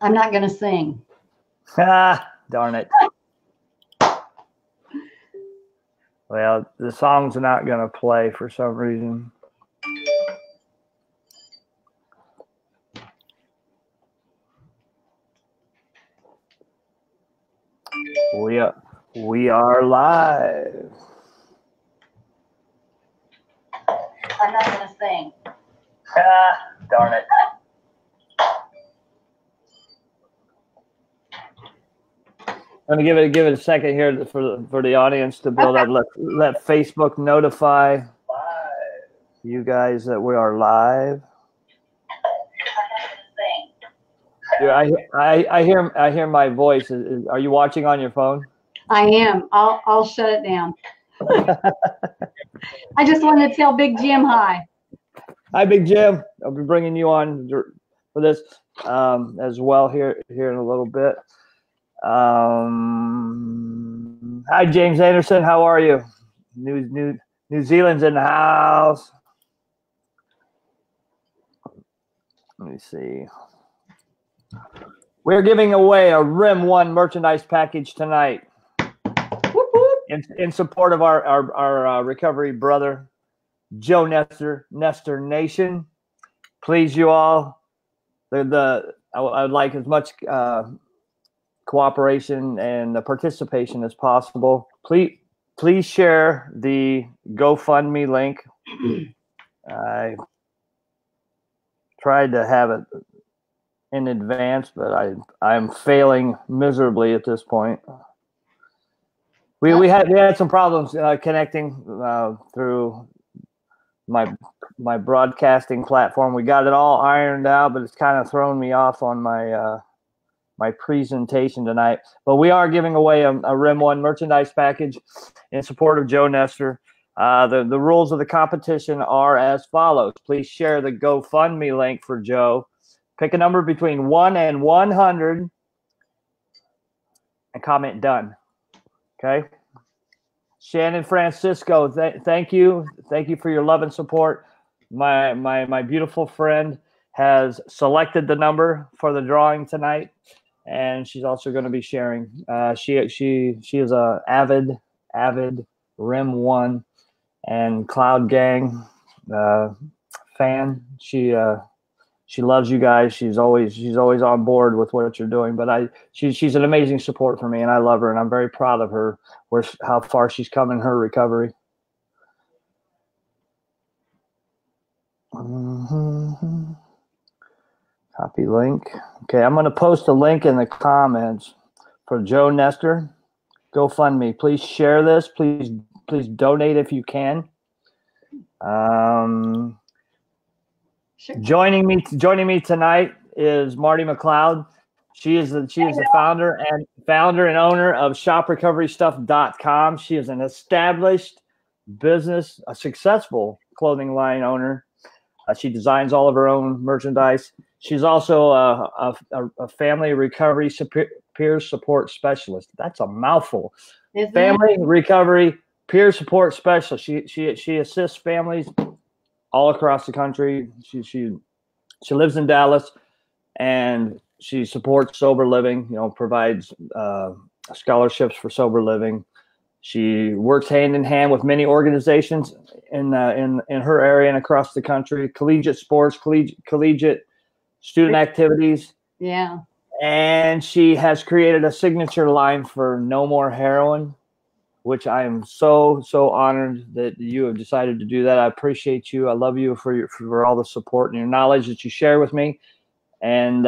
I'm not going to sing. Ah, darn it. Well, the song's not going to play for some reason. We are live. I'm not going to sing. Ah, darn it. I'm going to give it a second here for the audience to build up. Let Facebook notify you guys that we are live. I hear my voice. Are you watching on your phone? I am. I'll shut it down. I just wanted to tell Big Jim hi. Hi, Big Jim. I'll be bringing you on for this as well here in a little bit. Hi, James Anderson. How are you? New Zealand's in the house. Let me see. We're giving away a Rim 1 merchandise package tonight in support of our recovery brother, Joe Nestor Nation. Please, you all, I would like as much cooperation and participation as possible. Please share the GoFundMe link. I tried to have it in advance, but I'm failing miserably at this point. We had some problems connecting through my broadcasting platform. We got it all ironed out, but it's kind of thrown me off on my my presentation tonight. But we are giving away a Rim 1 merchandise package in support of Joe Nestor. The rules of the competition are as follows. Please share the GoFundMe link for Joe. Pick a number between 1 and 100 and comment done. Okay. Shannon Francisco, thank you. Thank you for your love and support. My beautiful friend has selected the number for the drawing tonight, and she's also going to be sharing. She is a avid Rim 1 and Cloud Gang fan. She loves you guys. She's always on board with what you're doing. But she's an amazing support for me, and I love her, and I'm very proud of her how far she's come in her recovery. Copy link. Okay, I'm going to post a link in the comments for Joe Nestor. GoFundMe. Please share this. Please donate if you can. Sure. Joining me tonight is Marti McLeod. She is the founder and owner of ShopRecoveryStuff.com. She is an established business, a successful clothing line owner. She designs all of her own merchandise. She's also a family recovery peer support specialist. That's a mouthful. Family recovery peer support specialist. She assists families all across the country. She lives in Dallas, and she supports sober living. Provides scholarships for sober living. She works hand in hand with many organizations in her area and across the country. Collegiate sports, collegiate student activities. Yeah. And she has created a signature line for No More Heroin, which I am so honored that you have decided to do that. I appreciate you. I love you for all the support and your knowledge that you share with me. And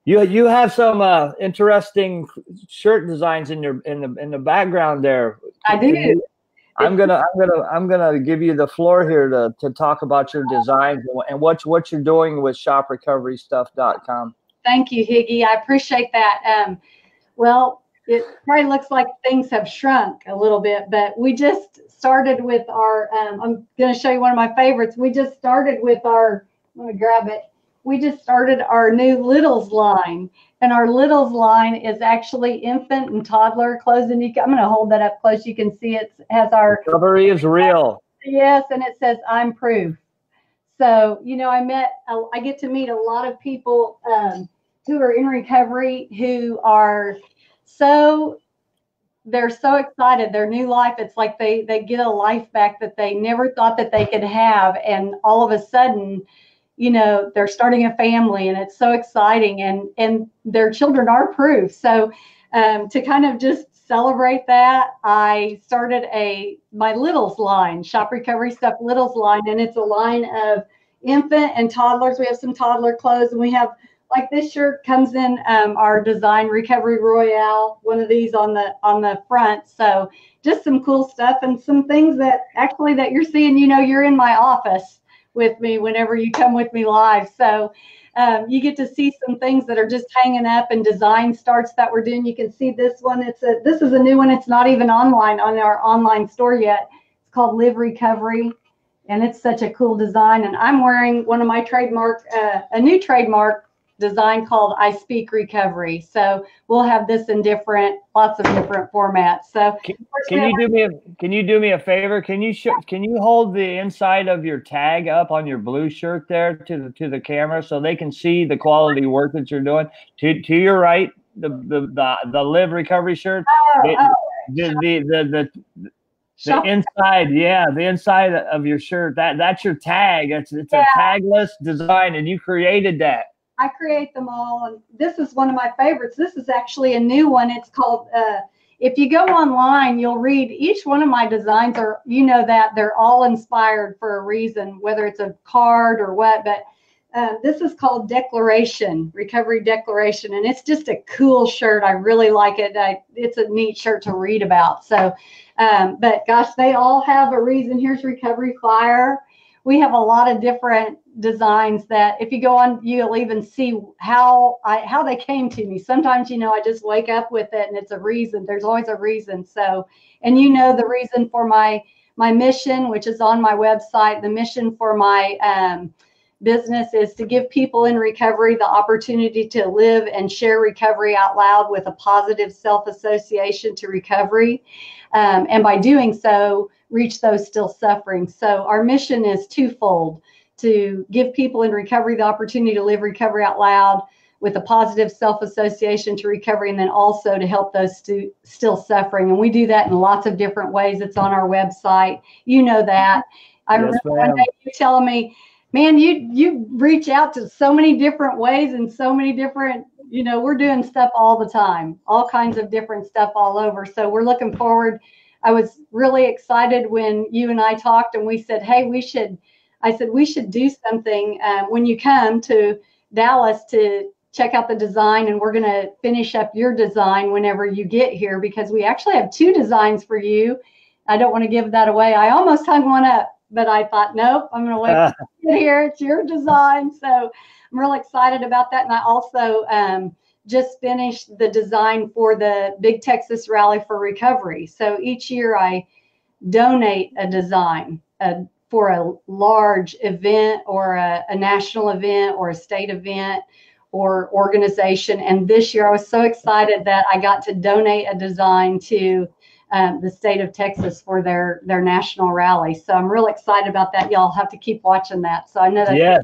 you have some interesting shirt designs in the background there. I do. I'm gonna give you the floor here to talk about your designs and what you're doing with ShopRecoveryStuff.com. Thank you, Higgy. I appreciate that. Well, it probably looks like things have shrunk a little bit, but we just started with our, I'm going to show you one of my favorites. We just started with our, let me grab it. We just started our new Littles line, and our Littles line is actually infant and toddler clothes. And I'm going to hold that up close. You can see it has our recovery is real. Yes, and it says I'm proof. So, I get to meet a lot of people who are in recovery who are they're so excited, their new life. It's like they get a life back that they never thought that they could have. And all of a sudden, you know, they're starting a family, and it's so exciting, and their children are proof. So to kind of just celebrate that, I started my Littles line, Shop Recovery Stuff Littles line, and it's a line of infant and toddlers. We have some toddler clothes, and we have, like, this shirt comes in our design Recovery Royale, one of these on the front. So just some cool stuff and some things that actually that you're seeing. You know, you're in my office with me whenever you come with me live. So you get to see some things that are just hanging up, and design starts that we're doing. You can see this one. This is a new one. It's not even online on our online store yet. It's called Live Recovery, and it's such a cool design. And I'm wearing one of my a new trademark design called I Speak Recovery. So we'll have this in lots of different formats. So can you do me a favor? Can you hold the inside of your tag up on your blue shirt there to the camera so they can see the quality work that you're doing? To your right, the Live Recovery shirt. The inside, the inside of your shirt, that's your tag. It's a tagless design, and you created that. I create them all, and this is one of my favorites. This is actually a new one. It's called, if you go online, you'll read each one of my designs are, you know, that they're all inspired for a reason, whether it's a card or what, but this is called Declaration, Recovery Declaration, and it's just a cool shirt. I really like it. It's a neat shirt to read about. So, but gosh, they all have a reason. Here's Recovery Fire. We have a lot of different designs that if you go on, you'll even see how they came to me. Sometimes, you know, I just wake up with it, and it's a reason. There's always a reason. So, and you know, the reason for my mission, which is on my website, the mission for my business is to give people in recovery the opportunity to live and share recovery out loud with a positive self-association to recovery. And by doing so, reach those still suffering. So our mission is twofold: to give people in recovery the opportunity to live recovery out loud with a positive self-association to recovery, and then also to help those still suffering. And we do that in lots of different ways. It's on our website. You know that. I remember one day you telling me, man, you reach out to so many different ways and so many different, you know, we're doing stuff all the time, all kinds of different stuff all over. So we're looking forward. I was really excited when you and I talked, and we said, hey, I said we should do something when you come to Dallas to check out the design, and we're going to finish up your design whenever you get here, because we actually have 2 designs for you. I don't want to give that away. I almost hung one up, but I thought, nope, I'm going to wait till you get here. It's your design. So I'm really excited about that. And I also just finished the design for the Big Texas Rally for Recovery. So each year I donate a design for a large event or a national event or a state event or organization. And this year I was so excited that I got to donate a design to the state of Texas for their national rally. So I'm real excited about that. Y'all have to keep watching that. So I know that. Yes,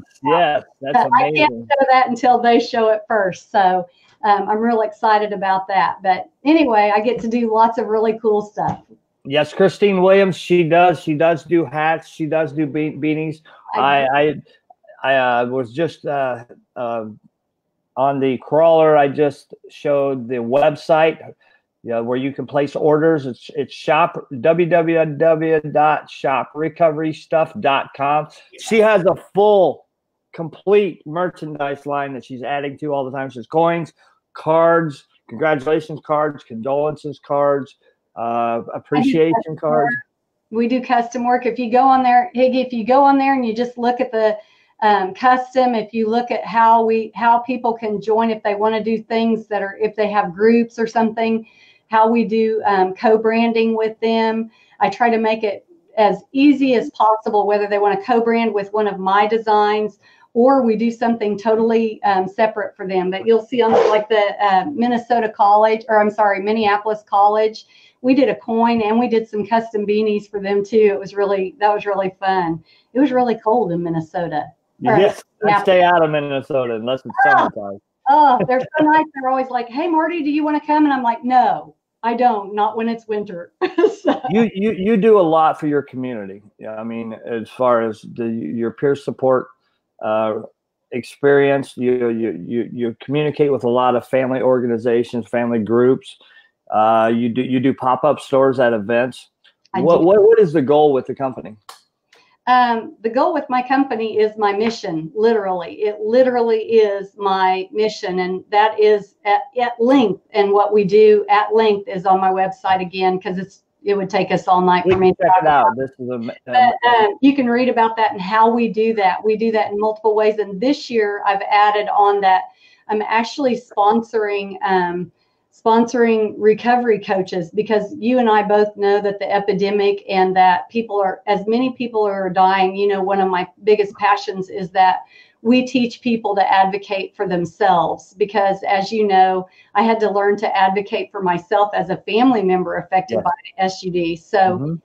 that's amazing. I can't show that until they show it first. So I'm real excited about that. But anyway, I get to do lots of really cool stuff. Yes, Christine Williams, she does do hats. She does do beanies. I was just on the crawler. I just showed the website where you can place orders. It's www.shoprecoverystuff.com. She has a full, complete merchandise line that she's adding to all the time. She has coins, cards, congratulations cards, condolences cards, appreciation cards. We do custom work. If you go on there, Higgy, if you go on there and you just look at the custom, if you look at how people can join, if they want to do things that are, if they have groups or something, how we do co-branding with them. I try to make it as easy as possible, whether they want to co-brand with one of my designs or we do something totally separate for them. That you'll see on like the Minneapolis College. We did a coin and we did some custom beanies for them too. That was really fun. It was really cold in Minnesota. Yes, stay out of Minnesota unless it's summertime. Oh, they're so nice. They're always like, "Hey, Marty, do you want to come?" And I'm like, "No, I don't. Not when it's winter." So. You do a lot for your community. Yeah, I mean, as far as your peer support experience, you communicate with a lot of family organizations, family groups. You do pop-up stores at events. What is the goal with the company? The goal with my company is my mission, literally. It literally is my mission, and that is at length. And what we do at length is on my website again, because it would take us all night for me to check it out. This is you can read about that and how we do that. We do that in multiple ways. And this year I've added on that I'm actually sponsoring recovery coaches, because you and I both know that the epidemic and that as many people are dying. You know, one of my biggest passions is that we teach people to advocate for themselves, because as you know, I had to learn to advocate for myself as a family member affected by SUD. So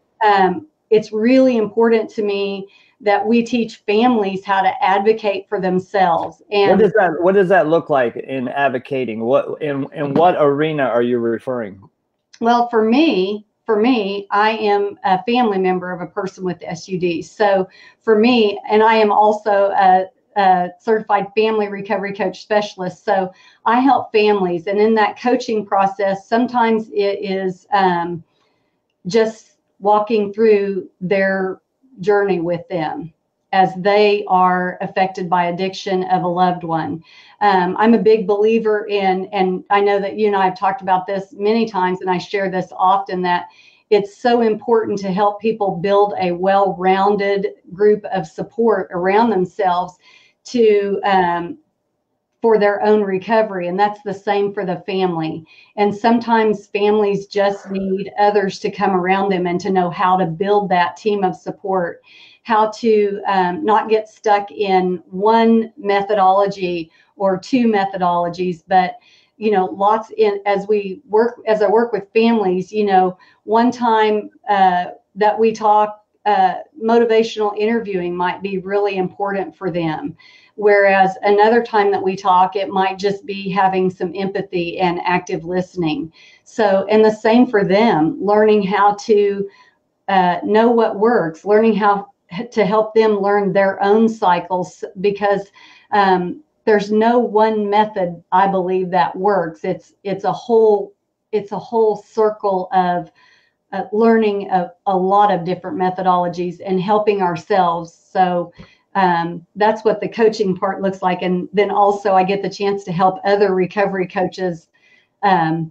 it's really important to me that we teach families how to advocate for themselves. And what does that look like in advocating? In what arena are you referring? Well, for me, I am a family member of a person with SUD. So for me, and I am also a certified family recovery coach specialist. So I help families, and in that coaching process, sometimes it is just walking through their journey with them as they are affected by addiction of a loved one. I'm a big believer in, and I know that you and I have talked about this many times, and I share this often, that it's so important to help people build a well-rounded group of support around themselves for their own recovery. And that's the same for the family. And sometimes families just need others to come around them and to know how to build that team of support, how to not get stuck in one methodology or two methodologies, but lots as I work with families, one time that we talk, motivational interviewing might be really important for them. Whereas another time that we talk, it might just be having some empathy and active listening. So, and the same for them, learning how to know what works, learning how to help them learn their own cycles, because there's no one method, I believe, that works. It's a whole circle of learning a lot of different methodologies and helping ourselves. So that's what the coaching part looks like. And then also I get the chance to help other recovery coaches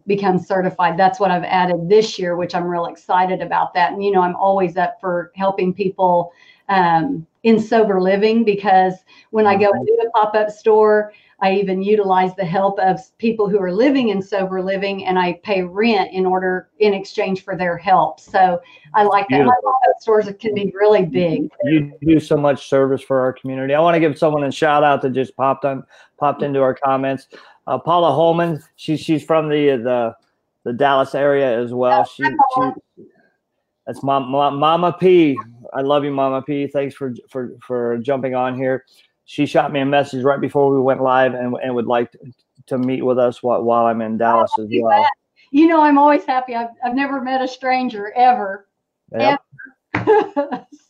become certified. That's what I've added this year, which I'm real excited about that. And, I'm always up for helping people in sober living, because when I go into a pop-up store, I even utilize the help of people who are living in sober living, and I pay rent in exchange for their help. So I like that. My pop-up stores can be really big. You do so much service for our community. I want to give someone a shout out that just popped into our comments. Paula Holman, she's from the Dallas area as well. That's Mama P. I love you, Mama P. Thanks for jumping on here. She shot me a message right before we went live and would like to meet with us while I'm in Dallas as well. I'm always happy. I've never met a stranger ever. Yep.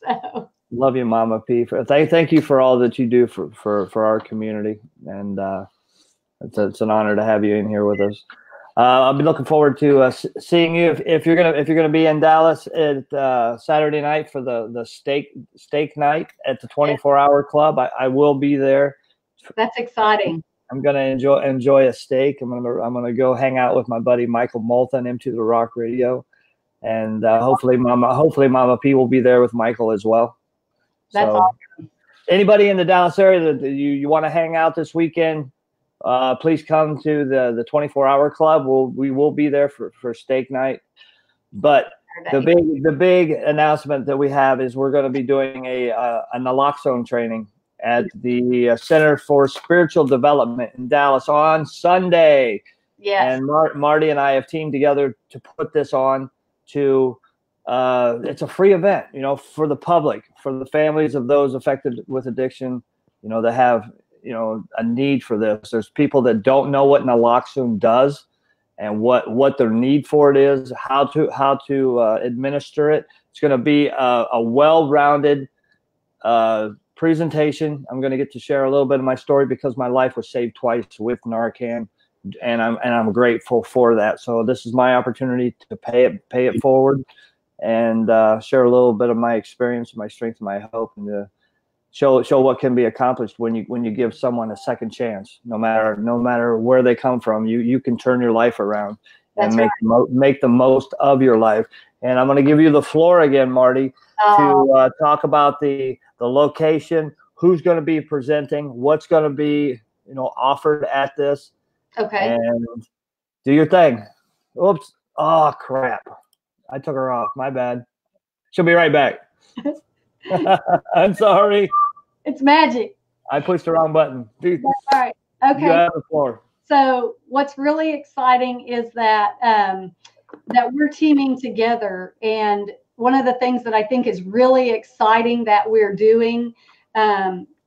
So. Love you, Mama P. Thank you for all that you do for our community, and it's an honor to have you in here with us. I'll be looking forward to seeing you if you're gonna be in Dallas at Saturday night for the steak night at the 24-hour club. I will be there. That's exciting. I'm gonna enjoy a steak. I'm gonna go hang out with my buddy Michael Moulton, into the Rock Radio, and hopefully Mama P will be there with Michael as well. That's awesome. Anybody in the Dallas area that you want to hang out this weekend, please come to the 24-hour club. We will be there for steak night. But the big announcement that we have is we're going to be doing a naloxone training at the Center for Spiritual Development in Dallas on Sunday. Yes. And Marty and I have teamed together to put this on to it's a free event, for the public, for the families of those affected with addiction, that have a need for this. There's people that don't know what naloxone does and what their need for it is, how to administer it. It's going to be a well-rounded presentation. I'm going to get to share a little bit of my story because my life was saved twice with Narcan, and I'm grateful for that. So this is my opportunity to pay it forward and share a little bit of my experience, my strength, my hope, and to show what can be accomplished when you give someone a second chance. No matter where they come from, you can turn your life around and make the most of your life. And I'm going to give you the floor again, Marty, to talk about the location, who's going to be presenting, what's going to be offered at this. Okay. And do your thing. Oops. Oh, crap. I took her off. My bad. She'll be right back. I'm sorry. It's magic. I pushed the wrong button. Dude, all right. Okay. You have the floor. So what's really exciting is that that we're teaming together. And one of the things that I think is really exciting that we're doing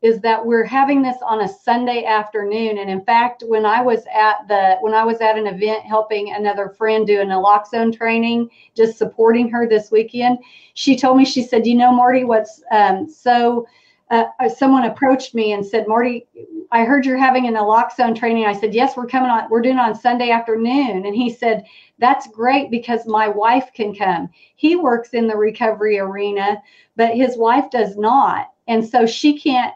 is that we're having this on a Sunday afternoon. And in fact, when I was at an event helping another friend do a naloxone training, just supporting her this weekend, she told me, she said, Marty, what's someone approached me and said, Marty, I heard you're having a naloxone training. I said, yes, we're doing it on Sunday afternoon. And he said, that's great because my wife can come. He works in the recovery arena, but his wife does not. And so she couldn't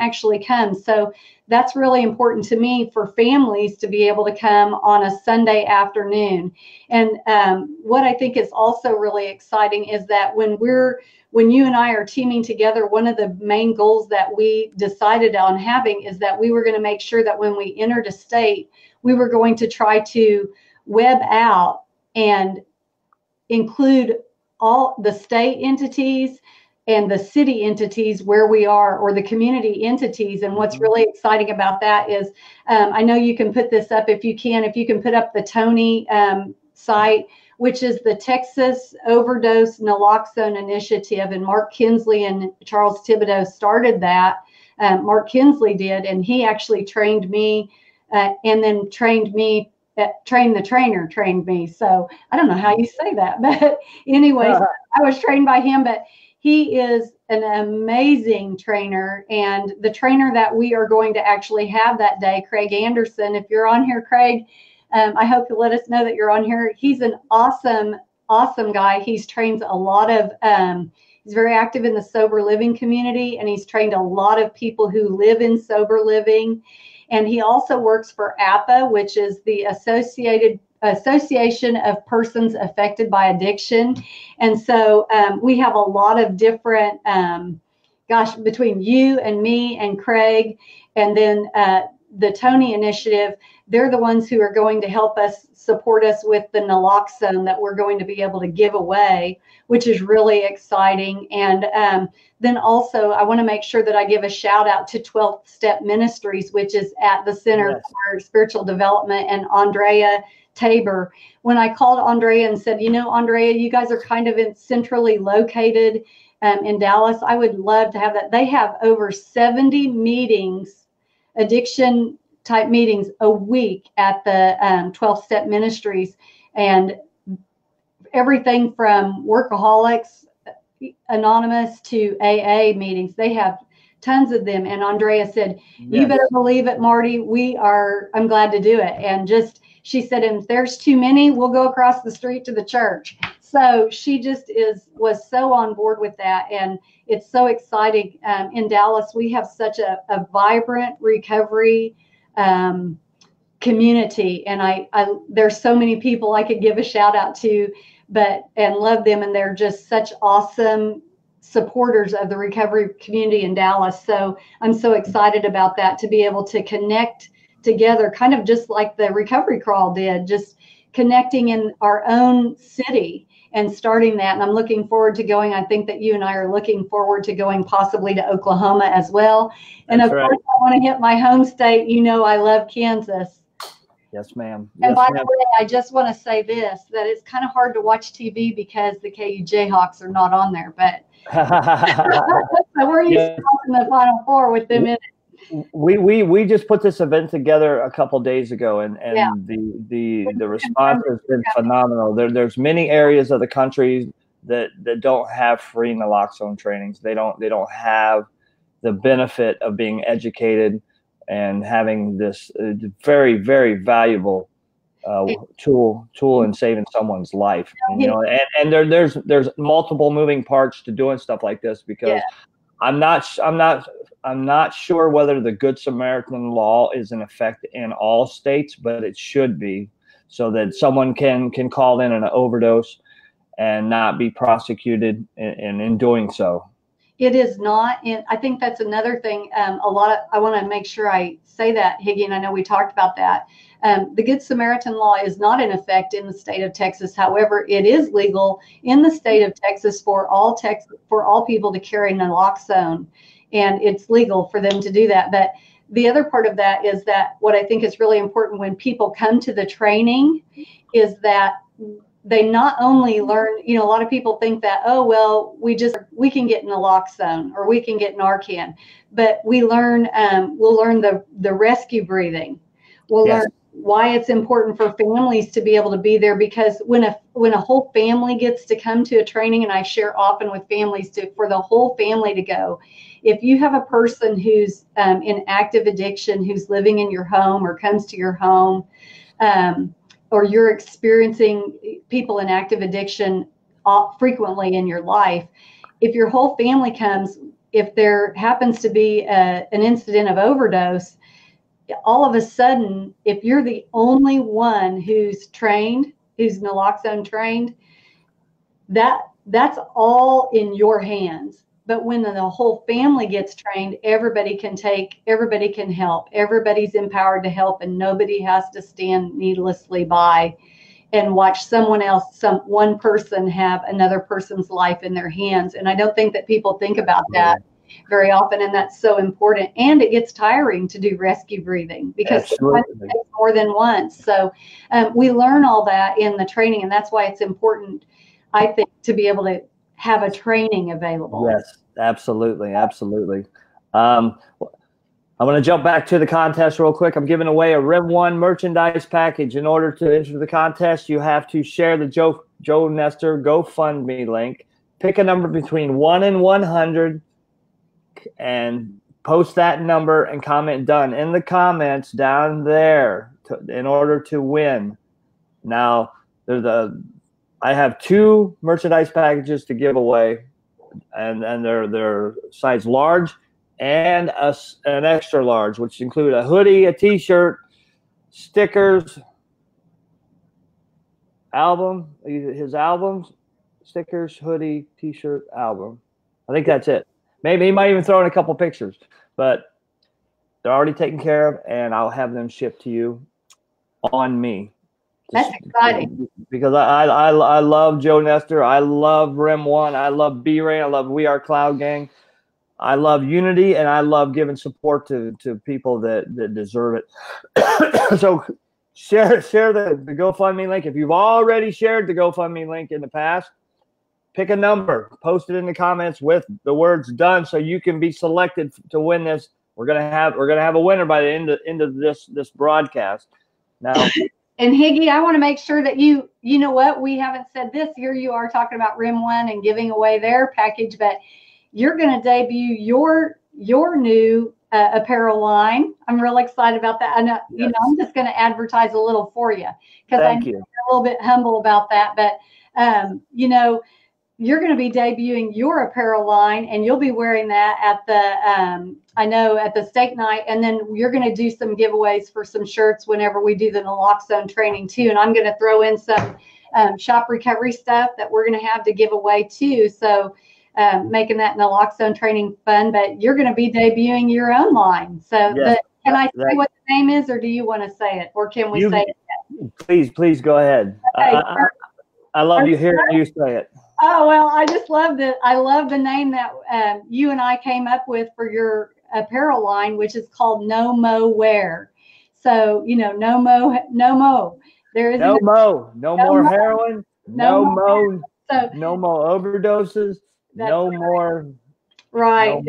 actually come. So that's really important to me for families to be able to come on a Sunday afternoon. And what I think is also really exciting is that when you and I are teaming together, one of the main goals that we decided on having is that we were going to make sure that when we entered a state, we were going to try to web out and include all the state entities and the city entities where we are, or the community entities. And what's really exciting about that is, I know you can put this up if you can put up the TONI site, which is the Texas Overdose Naloxone Initiative. And Mark Kinsley and Charles Thibodeau started that. Mark Kinsley did, and he actually trained me and then trained me. Trained me. So I don't know how you say that, but anyways, I was trained by him, but he is an amazing trainer. And the trainer that we are going to actually have that day, Craig Anderson, if you're on here, Craig, I hope you'll let us know that you're on here. He's an awesome guy. He's trained a lot of, he's very active in the sober living community, and he's trained a lot of people who live in sober living. And he also works for APAA, which is the Association of Persons Affected by Addiction. And so we have a lot of different, between you and me and Craig, and then the TONI initiative, they're the ones who are going to help us, support us with the naloxone that we're going to be able to give away, which is really exciting. And then also I want to make sure that I give a shout out to 12th Step Ministries, which is at the Center for Spiritual Development, and Andrea Tabor. When I called Andrea and said, Andrea, you guys are kind of centrally located in Dallas, I would love to have that. They have over 70 meetings, addiction type meetings a week at the 12th Step Ministries, and everything from Workaholics Anonymous to AA meetings. They have tons of them. And Andrea said, you better believe it, Marty. I'm glad to do it. And she said, if there's too many, we'll go across the street to the church. So she just was so on board with that. And it's so exciting. In Dallas, we have such a vibrant recovery community. And there's so many people I could give a shout out to, and love them. And they're just such awesome supporters of the recovery community in Dallas. So I'm so excited about that, to be able to connect together, kind of just like the Recovery Crawl did, just connecting in our own city and starting that. And I'm looking forward to going. I think that you and I are looking forward to going possibly to Oklahoma as well. And of course, I want to hit my home state. I love Kansas. Yes, ma'am. And by the way, I just want to say this, that it's kind of hard to watch TV because the KU Jayhawks are not on there, but so we're used to watching the Final Four with them in it. we just put this event together a couple days ago, and the response has been phenomenal. There's many areas of the country that don't have free naloxone trainings. They don't have the benefit of being educated and having this very, very valuable tool in saving someone's life. And, you know, and there's multiple moving parts to doing stuff like this, because I'm not sure whether the Good Samaritan law is in effect in all states, but it should be, so that someone can call in an overdose and not be prosecuted in doing so. It is not. And I think that's another thing. I want to make sure I say that, Higgy, and I know we talked about that. The Good Samaritan law is not in effect in the state of Texas. However, it is legal in the state of Texas for all people to carry naloxone, and it's legal for them to do that. But the other part of that is that what I think is really important when people come to the training is that they not only learn, you know, a lot of people think that, oh, well, we can get naloxone or we can get Narcan, but we'll learn the rescue breathing. We'll learn why it's important for families to be able to be there, because when a whole family gets to come to a training, and I share often with families for the whole family to go, if you have a person who's in active addiction, who's living in your home or comes to your home, or you're experiencing people in active addiction frequently in your life, if your whole family comes, if there happens to be an incident of overdose, all of a sudden, if you're the only one who's trained, who's naloxone trained, that's all in your hands. But when the whole family gets trained, everybody can help. Everybody's empowered to help, and nobody has to stand needlessly by and watch one person have another person's life in their hands. And I don't think that people think about that very often, and that's so important. And it gets tiring to do rescue breathing, because it takes more than once. So we learn all that in the training, and that's why it's important, I think, to be able to have a training available. Yes, absolutely. I'm going to jump back to the contest real quick. I'm giving away a Rim 1 merchandise package. In order to enter the contest, you have to share the Joe Nestor GoFundMe link. Pick a number between 1 and 100 and post that number and comment done in the comments down there in order to win. Now, I have 2 merchandise packages to give away, and they're size large and an extra large, which include a hoodie, a t-shirt, stickers, his albums, stickers, hoodie, t-shirt, album. I think that's it. Maybe he might even throw in a couple pictures, but they're already taken care of, and I'll have them shipped to you on me. That's exciting. Because I love Joe Nestor. I love Rim 1. I love B-Rain. I love We Are Cloud Gang. I love unity, and I love giving support to people that deserve it. So share the GoFundMe link. If you've already shared the GoFundMe link in the past, pick a number, post it in the comments with the words done, so you can be selected to win this. We're gonna have a winner by the end of this broadcast. Now. And Higgy, I want to make sure that you know what, we haven't said this. Here you are talking about Rim 1 and giving away their package, but you're going to debut your new apparel line. I'm real excited about that. I know, you know, I'm just going to advertise a little for you, because I know you're a little bit humble about that. But you know, you're going to be debuting your apparel line, and you'll be wearing that at the at the steak night, and then you're going to do some giveaways for some shirts whenever we do the naloxone training too. And I'm going to throw in some shop recovery stuff that we're going to have to give away too. So making that naloxone training fun. But you're going to be debuting your own line. So can I say what the name is, or do you want to say it, or can we say it? Please go ahead. Okay. I love you hearing you say it. Oh, well, I just loved it. I love the name that you and I came up with for your apparel line, which is called No Mo Wear. So, you know, no mo. There is no more heroin, no more overdoses, no more. Right.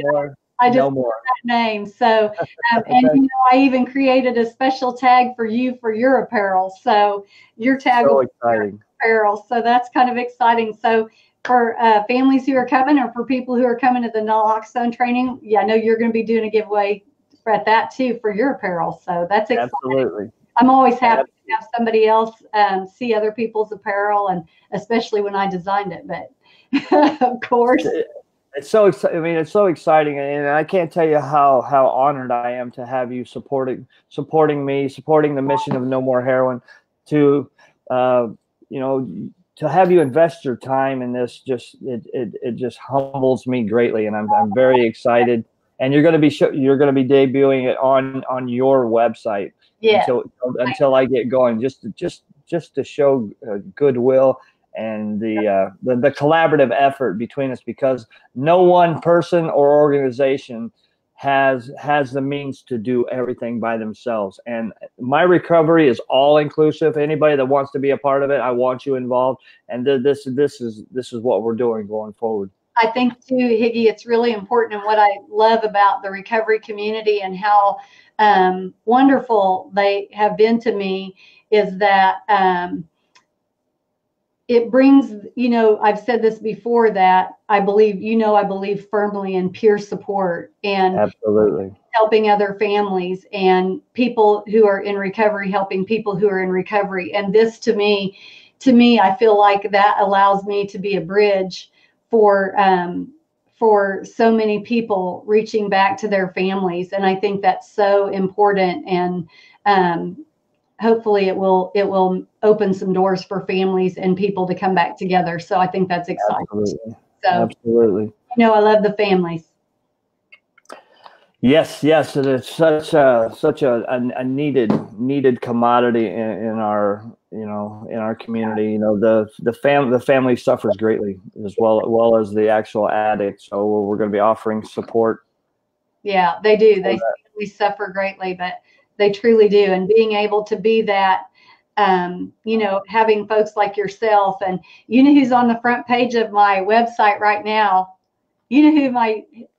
I just No more. that name. So, and you know, I even created a special tag for you for your apparel. So your tag So will be exciting. apparel. So that's kind of exciting. So for families who are coming, or for people who are coming to the Naloxone training, yeah, I know you're going to be doing a giveaway at that too for your apparel. So that's exciting. Absolutely. I'm always happy to have somebody else see other people's apparel, and especially when I designed it. But of course, it's so exciting. I mean, it's so exciting, and I can't tell you how honored I am to have you supporting me, supporting the mission of No More Heroin. To you know, to have you invest your time in this, it just humbles me greatly, and I'm very excited. And you're going to be debuting it on your website. yeah. Until I get going, just to show goodwill and the collaborative effort between us, because no one person or organization has the means to do everything by themselves. And my recovery is all inclusive. Anybody that wants to be a part of it, I want you involved. And this is what we're doing going forward. I think too, Higgy, it's really important. And what I love about the recovery community and how wonderful they have been to me is that it brings, you know, I've said this before, that I believe firmly in peer support and absolutely helping other families and people who are in recovery, helping people who are in recovery. And this to me, I feel like that allows me to be a bridge for so many people reaching back to their families. And I think that's so important. And hopefully it will open some doors for families and people to come back together. So I think that's exciting. Absolutely. So, absolutely. You know, I love the families. Yes, and it's such a needed commodity in our in our community. You know, the family suffers greatly as well as the actual addict. So we're going to be offering support. Yeah, they do. They suffer greatly, but they truly do. And being able to be that, you know, having folks like yourself, and you know who's on the front page of my website right now. You know who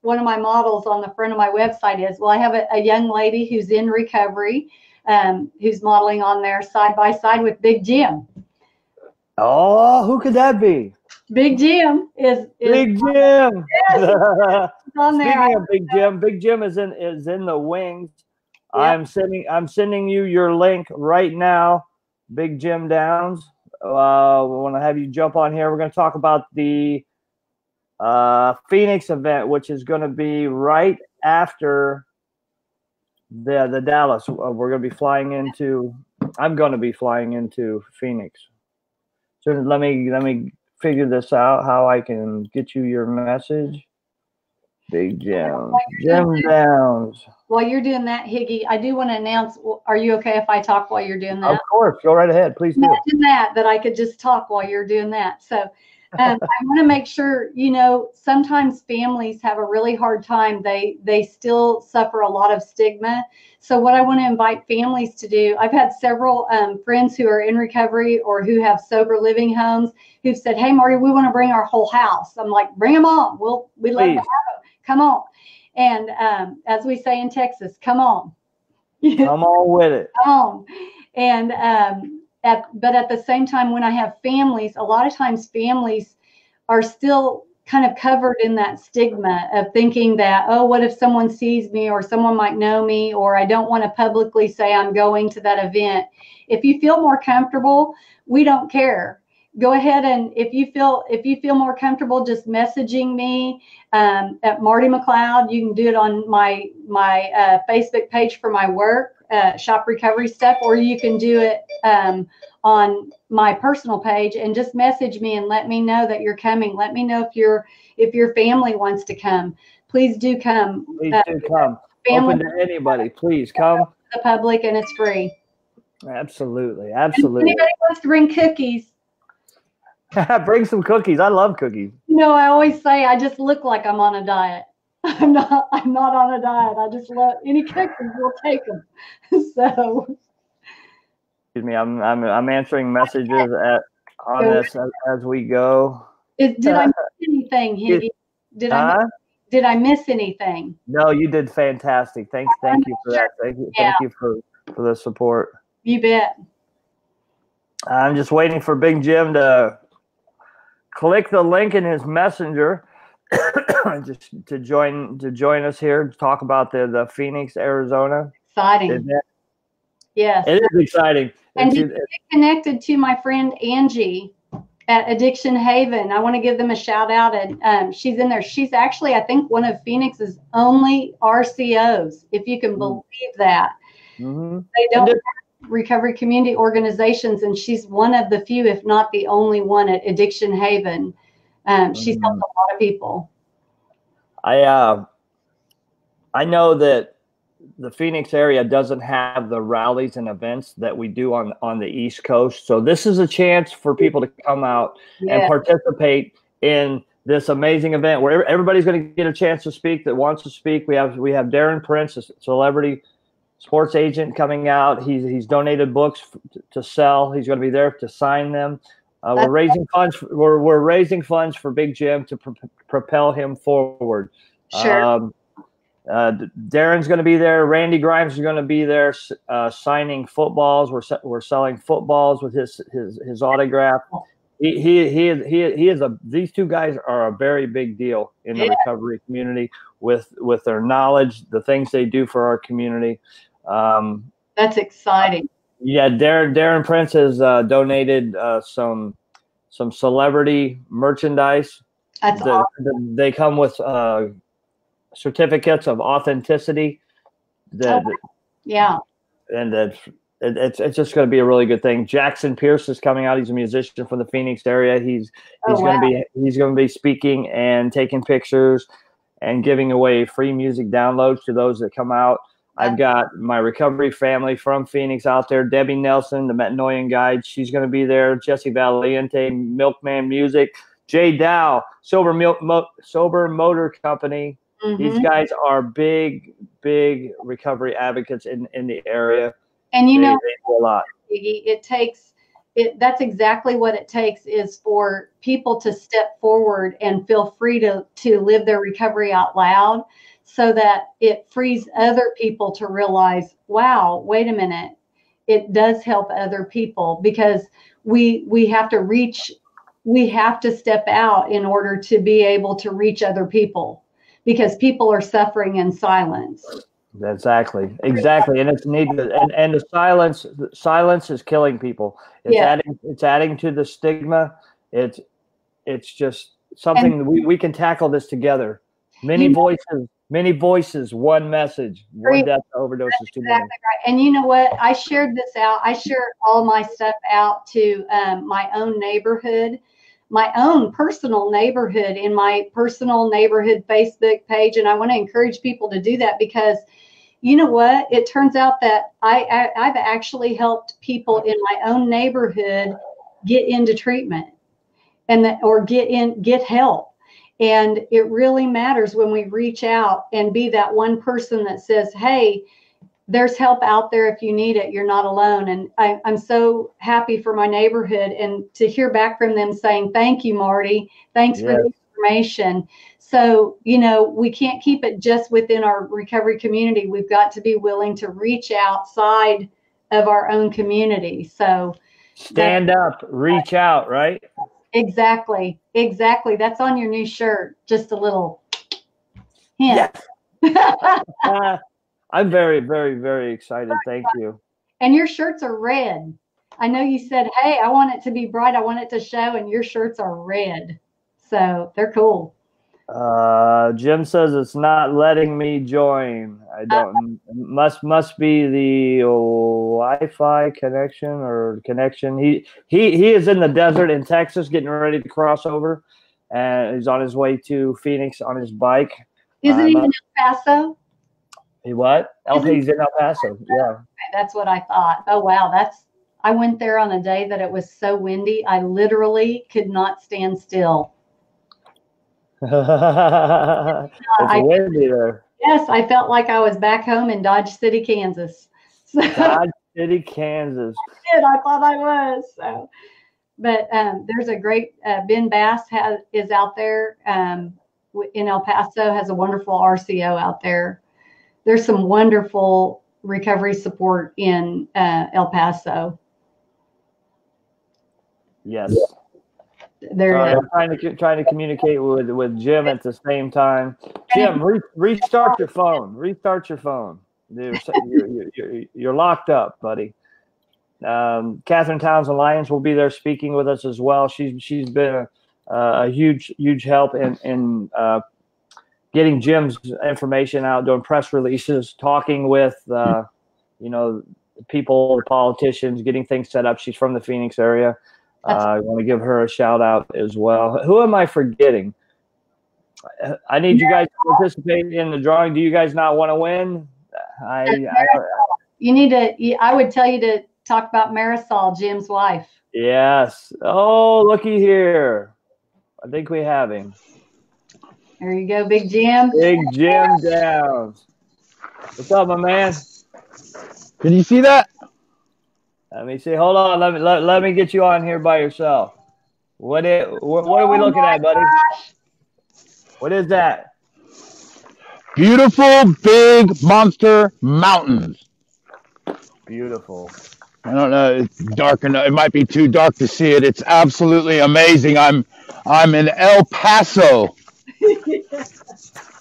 one of my models on the front of my website is? Well, I have a young lady who's in recovery, who's modeling on there side by side with Big Jim. Oh, who could that be? Big Jim is Big Jim. Yes, on there. Speaking of Big Jim is in the wings. Yep. I'm sending you your link right now, Big Jim Downs. We want to have you jump on here. We're going to talk about the Phoenix event, which is going to be right after the Dallas. We're going to be flying into. I'm going to be flying into Phoenix. So let me figure this out, how I can get you your message. Big Jim Downs. While you're doing that, Higgy, I do want to announce. Are you okay if I talk while you're doing that? Of course, go right ahead. Please do. Imagine that I could just talk while you're doing that. So I want to make sure, you know, sometimes families have a really hard time. They still suffer a lot of stigma. So what I want to invite families to do, I've had several friends who are in recovery or who have sober living homes who've said, "Hey, Marty, we want to bring our whole house." I'm like, "Bring them on. We'd love to have them. Come on." And as we say in Texas, come on. Come on with it. Come on. And but at the same time, when I have families, a lot of times families are still kind of covered in that stigma of thinking that, oh, what if someone sees me, or someone might know me, or I don't want to publicly say I'm going to that event. If you feel more comfortable, we don't care. Go ahead, and if you feel more comfortable just messaging me at Marti McLeod, you can do it on my Facebook page for my work, Shop Recovery Stuff, or you can do it on my personal page and just message me and let me know that you're coming. Let me know if your family wants to come. Please do come. Please do come. Open to anybody. Please come. The public, and it's free. Absolutely. And if anybody wants to bring cookies. Bring some cookies. I love cookies. You know, I always say I just look like I'm on a diet. I'm not on a diet. I just love any cookies. We'll take them. So, excuse me. I'm answering messages on this as we go. Did I miss anything, Higgy? Did did I miss anything? No, you did fantastic. Thank you for that. Thank you for the support. You bet. I'm just waiting for Big Jim to click the link in his messenger just to join us here to talk about the Phoenix, Arizona. Exciting. Event. Yes. It is exciting. And to get connected to my friend Angie at Addiction Haven. I want to give them a shout out. And she's in there. She's actually, I think, one of Phoenix's only RCOs, if you can believe that. Mm-hmm. They don't have recovery community organizations, and she's one of the few, if not the only one, at Addiction Haven. She's helped a lot of people. I know that the Phoenix area doesn't have the rallies and events that we do on the East Coast. So this is a chance for people to come out and participate in this amazing event where everybody's going to get a chance to speak that wants to speak. We have Darren Prince, a celebrity sports agent, coming out. He's donated books to sell. He's going to be there to sign them. We're raising funds. We're raising funds for Big Jim to propel him forward. Sure. Darren's going to be there. Randy Grimes is going to be there signing footballs. We're selling footballs with his autograph. These two guys are a very big deal in the recovery community with their knowledge, the things they do for our community. That's exciting. Yeah, Darren Prince has donated some celebrity merchandise. That's awesome. They come with certificates of authenticity. And it's just going to be a really good thing. Jackson Pierce is coming out. He's a musician from the Phoenix area. He's going to be speaking and taking pictures and giving away free music downloads to those that come out. I've got my recovery family from Phoenix out there. Debbie Nelson, the Metanoian Guide, she's going to be there. Jesse Valiente, Milkman Music. Jay Dow, Sober Motor Company. Mm-hmm. These guys are big recovery advocates in the area. And they do a lot. That's exactly what it takes, is for people to step forward and feel free to live their recovery out loud, so that it frees other people to realize, wow, wait a minute, it does help other people, because we have to step out in order to be able to reach other people, because people are suffering in silence. Exactly. And it's needed. And the silence is killing people. It's adding to the stigma. It's just something we can tackle this together. Many voices, one message. One death to overdose is too many. Right. And you know what? I shared this out. I shared all my stuff out to my own neighborhood, my own personal neighborhood, in my personal neighborhood Facebook page. And I want to encourage people to do that, because you know what? It turns out that I've actually helped people in my own neighborhood get into treatment or get help. And it really matters when we reach out and be that one person that says, hey, there's help out there if you need it. You're not alone. And I'm so happy for my neighborhood, and to hear back from them saying, thank you, Marty. Thanks for the information. So, we can't keep it just within our recovery community. We've got to be willing to reach outside of our own community. So stand up, reach out, right? Exactly. That's on your new shirt. Just a little hint. Yes. I'm very, very, very excited. Thank you. And your shirts are red. I know you said, hey, I want it to be bright. I want it to show. And your shirts are red. So they're cool. Jim says it's not letting me join. I don't. Must be the Wi-Fi connection or connection. He is in the desert in Texas, getting ready to cross over, and he's on his way to Phoenix on his bike. Isn't he in El Paso? He what? He's in El Paso. Yeah. That's what I thought. Oh wow, I went there on a day that it was so windy. I literally could not stand still. It's windy there. Yes, I felt like I was back home in Dodge City, Kansas. Dodge City, Kansas. I thought I was. So, but there's a great Ben Bass is out there in El Paso has a wonderful RCO out there. There's some wonderful recovery support in El Paso. Yes. There is. I'm trying to communicate with Jim at the same time. Jim, restart your phone. Restart your phone. You're locked up, buddy. Catherine Townsend-Lyon will be there speaking with us as well. She's been a huge help in getting Jim's information out, doing press releases, talking with people, politicians, getting things set up. She's from the Phoenix area. I want to give her a shout out as well. Who am I forgetting? I need you guys to participate in the drawing. Do you guys not want to win? You need to. I would tell you to talk about Marisol, Jim's wife. Yes. Oh, looky here. I think we have him. There you go, Big Jim. Big Jim Downs. What's up, my man? Can you see that? Let me see. Hold on. Let me get you on here by yourself. What are we looking at, buddy? Gosh. What is that? Beautiful big monster mountains. Beautiful. I don't know. It's dark enough. It might be too dark to see it. It's absolutely amazing. I'm in El Paso.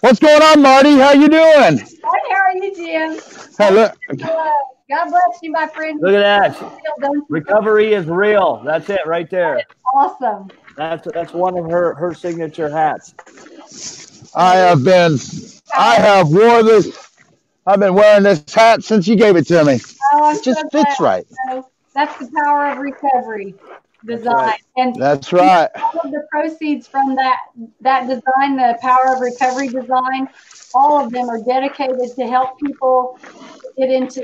What's going on, Marty? How you doing? Hi, how are you, Jim? Hey, look. God bless you, my friend. Look at that. Recovery is real. That's it right there. Awesome. That's one of her signature hats. I've been wearing this hat since you gave it to me. Oh, it just fits right. So that's the power of recovery design. Right. And that's right. All of the proceeds from that design, the power of recovery design, all of them are dedicated to help people get into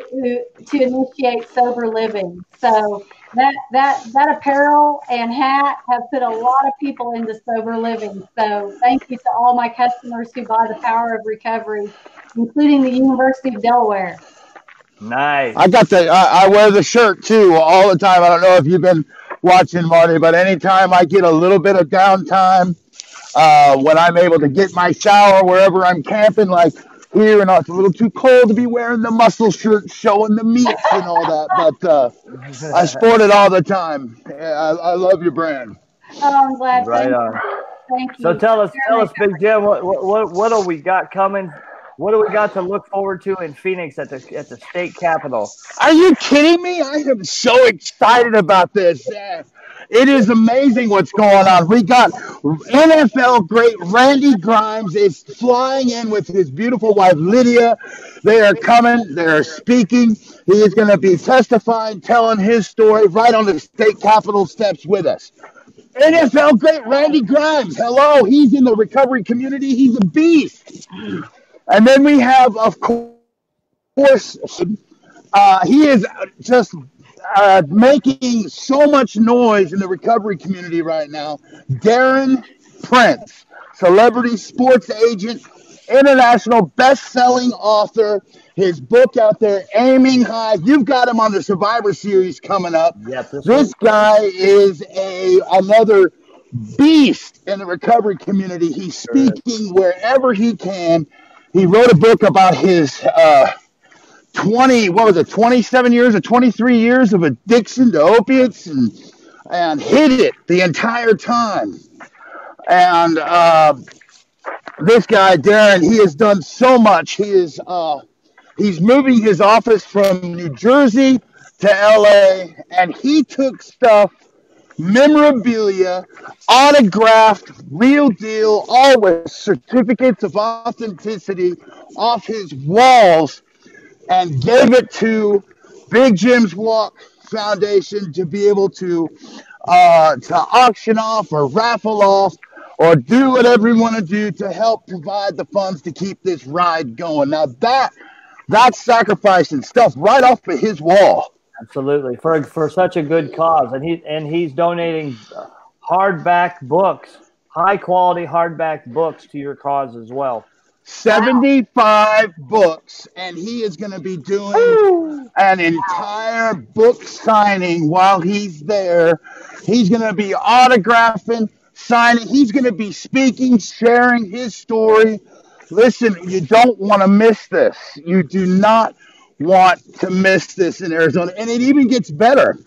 to initiate sober living. So that apparel and hat have put a lot of people into sober living. So thank you to all my customers who buy the power of recovery, including the University of Delaware. Nice. I got I wear the shirt too all the time. I don't know if you've been watching, Marty, but anytime I get a little bit of downtime, when I'm able to get my shower wherever I'm camping, like here, and it's a little too cold to be wearing the muscle shirt showing the meats and all that, but I sport it all the time. Yeah, I love your brand. Oh, I'm glad. Right on. Thank you. So tell us, Big Jim, what do we got coming? What do we got to look forward to in Phoenix at the state capitol? Are you kidding me? I am so excited about this. It is amazing what's going on. We got NFL great Randy Grimes is flying in with his beautiful wife, Lydia. They are coming. They are speaking. He is going to be testifying, telling his story right on the state capitol steps with us. NFL great Randy Grimes. Hello. He's in the recovery community. He's a beast. And then we have, of course, he is just making so much noise in the recovery community right now. Darren Prince, celebrity sports agent, international best-selling author. His book out there, Aiming High. You've got him on the Survivor Series coming up. Yep, this guy is another beast in the recovery community. He's speaking wherever he can. He wrote a book about his 27 years or 23 years of addiction to opiates and hid it the entire time. And this guy, Darren, he has done so much. He's moving his office from New Jersey to LA, and he took stuff, memorabilia, autographed, real deal, all with certificates of authenticity off his walls, and gave it to Big Jim's Walk Foundation to be able to auction off or raffle off or do whatever you want to do to help provide the funds to keep this ride going. Now that's sacrificing stuff right off of his wall. Absolutely, for such a good cause, and he's donating hardback books, high quality hardback books to your cause as well. 75 books, and he is going to be doing an entire book signing while he's there. He's going to be autographing, signing. He's going to be speaking, sharing his story. Listen, you don't want to miss this. You do not want to miss this in Arizona. And it even gets better.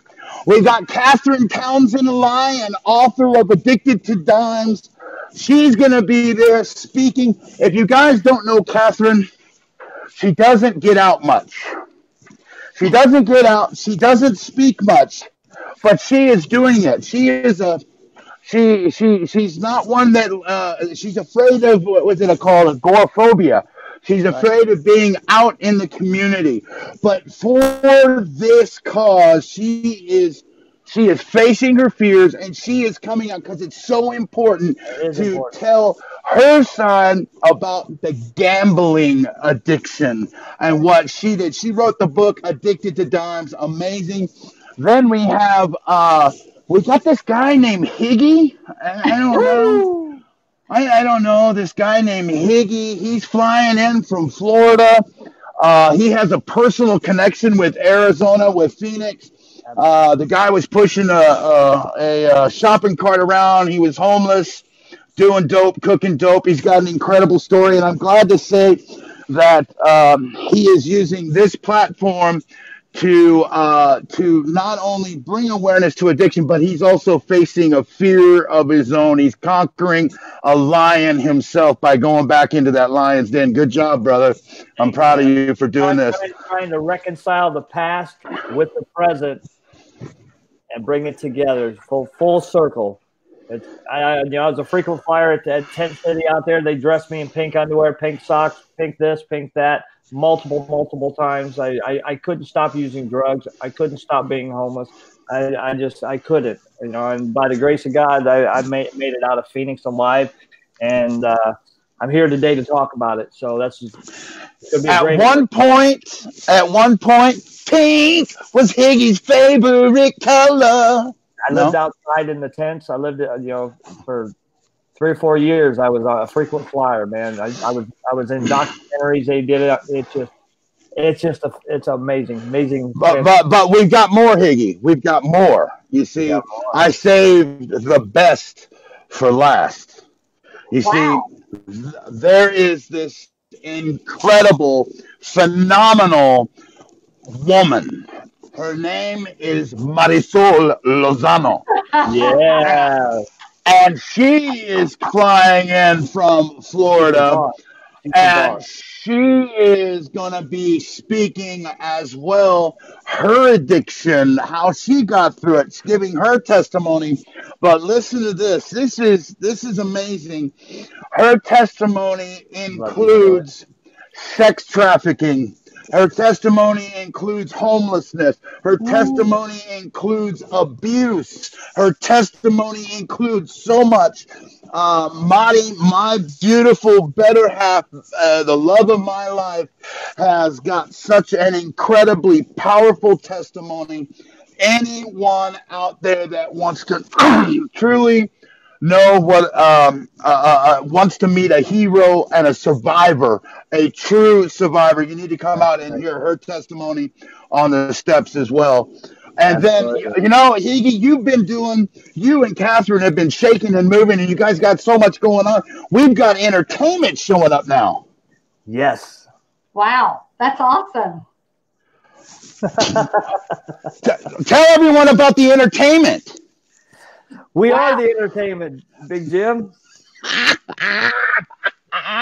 We got Catherine Townsend-Lyon, author of Addicted to Dimes. She's going to be there speaking. If you guys don't know Catherine, she doesn't get out much. She doesn't get out. She doesn't speak much, but she is doing it. She is she's not one that she's afraid of, what was it called, agoraphobia. She's afraid of being out in the community. But for this cause, she is facing her fears, and she is coming out because it's so important to tell her side about the gambling addiction and what she did. She wrote the book Addicted to Dimes. Amazing. Then we have we got this guy named Higgy. I don't know. I don't know this guy named Higgy. He's flying in from Florida. He has a personal connection with Arizona, with Phoenix. The guy was pushing a shopping cart around. He was homeless, doing dope, cooking dope. He's got an incredible story, and I'm glad to say that he is using this platform to not only bring awareness to addiction, but he's also facing a fear of his own. He's conquering a lion himself by going back into that lion's den. Good job, brother. I'm proud of you for doing this. Trying to reconcile the past with the present and bring it together, full circle. I was a frequent flyer at Tent City out there. They dressed me in pink underwear, pink socks, pink this, pink that, multiple times. I couldn't stop using drugs. I couldn't stop being homeless. I couldn't, and by the grace of God, I made it out of Phoenix alive. And I'm here today to talk about it. So that's just at one point, pink was Higgy's favorite color. I lived outside in the tents. I lived, for 3 or 4 years. I was a frequent flyer, man. I was in documentaries. They did it. It's amazing. But we've got more, Higgy. We've got more. You see, I saved the best for last. You see, there is this incredible, phenomenal woman. Her name is Marisol Lozano. Yeah. And she is flying in from Florida. And she is going to be speaking as well, her addiction, how she got through it, giving her testimony. But listen to this. This is amazing. Her testimony includes sex trafficking. Her testimony includes homelessness. Her testimony includes abuse. Her testimony includes so much. Marti, my beautiful better half, the love of my life, has got such an incredibly powerful testimony. Anyone out there that wants to truly know what wants to meet a hero and a survivor, a true survivor, you need to come out and hear her testimony on the steps as well. And then, Higgy, you and Catherine have been shaking and moving, and you guys got so much going on. We've got entertainment showing up now. Yes. Wow, that's awesome. Tell everyone about the entertainment. We are the entertainment, Big Jim.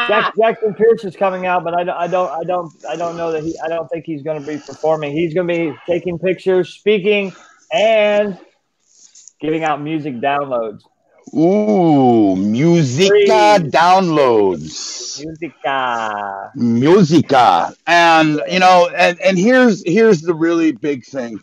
Jackson Pierce is coming out, but I don't know that I don't think he's going to be performing. He's going to be taking pictures, speaking, and giving out music downloads. Ooh, musica downloads. Musica. And and here's the really big thing.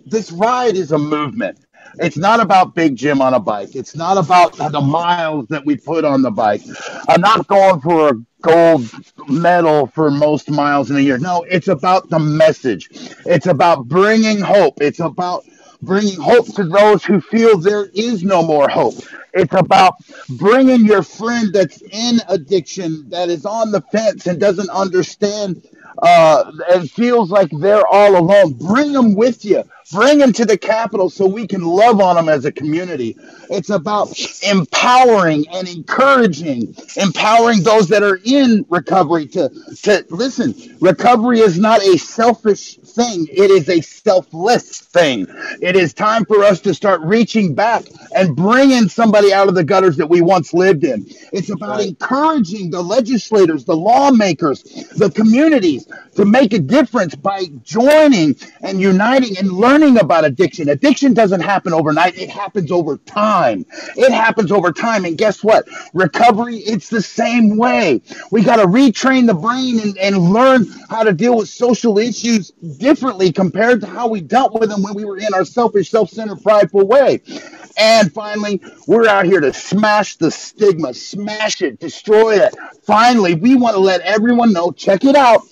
This ride is a movement. It's not about Big Jim on a bike. It's not about the miles that we put on the bike. I'm not going for a gold medal for most miles in a year. No, it's about the message. It's about bringing hope. It's about bringing hope to those who feel there is no more hope. It's about bringing your friend that's in addiction, that is on the fence and doesn't understand and feels like they're all alone. Bring them with you. bring them to the Capitol so we can love on them as a community. It's about empowering and empowering those that are in recovery to listen. Recovery is not a selfish thing. It is a selfless thing. It is time for us to start reaching back and bringing somebody out of the gutters that we once lived in. It's about encouraging the legislators, the lawmakers, the communities to make a difference by joining and uniting and learning about addiction. Addiction doesn't happen overnight. It happens over time. It happens over time. And guess what? Recovery, it's the same way. We got to retrain the brain and learn how to deal with social issues differently compared to how we dealt with them when we were in our selfish, self-centered, prideful way. And finally, we're out here to smash the stigma, smash it, destroy it. Finally, we want to let everyone know, check it out.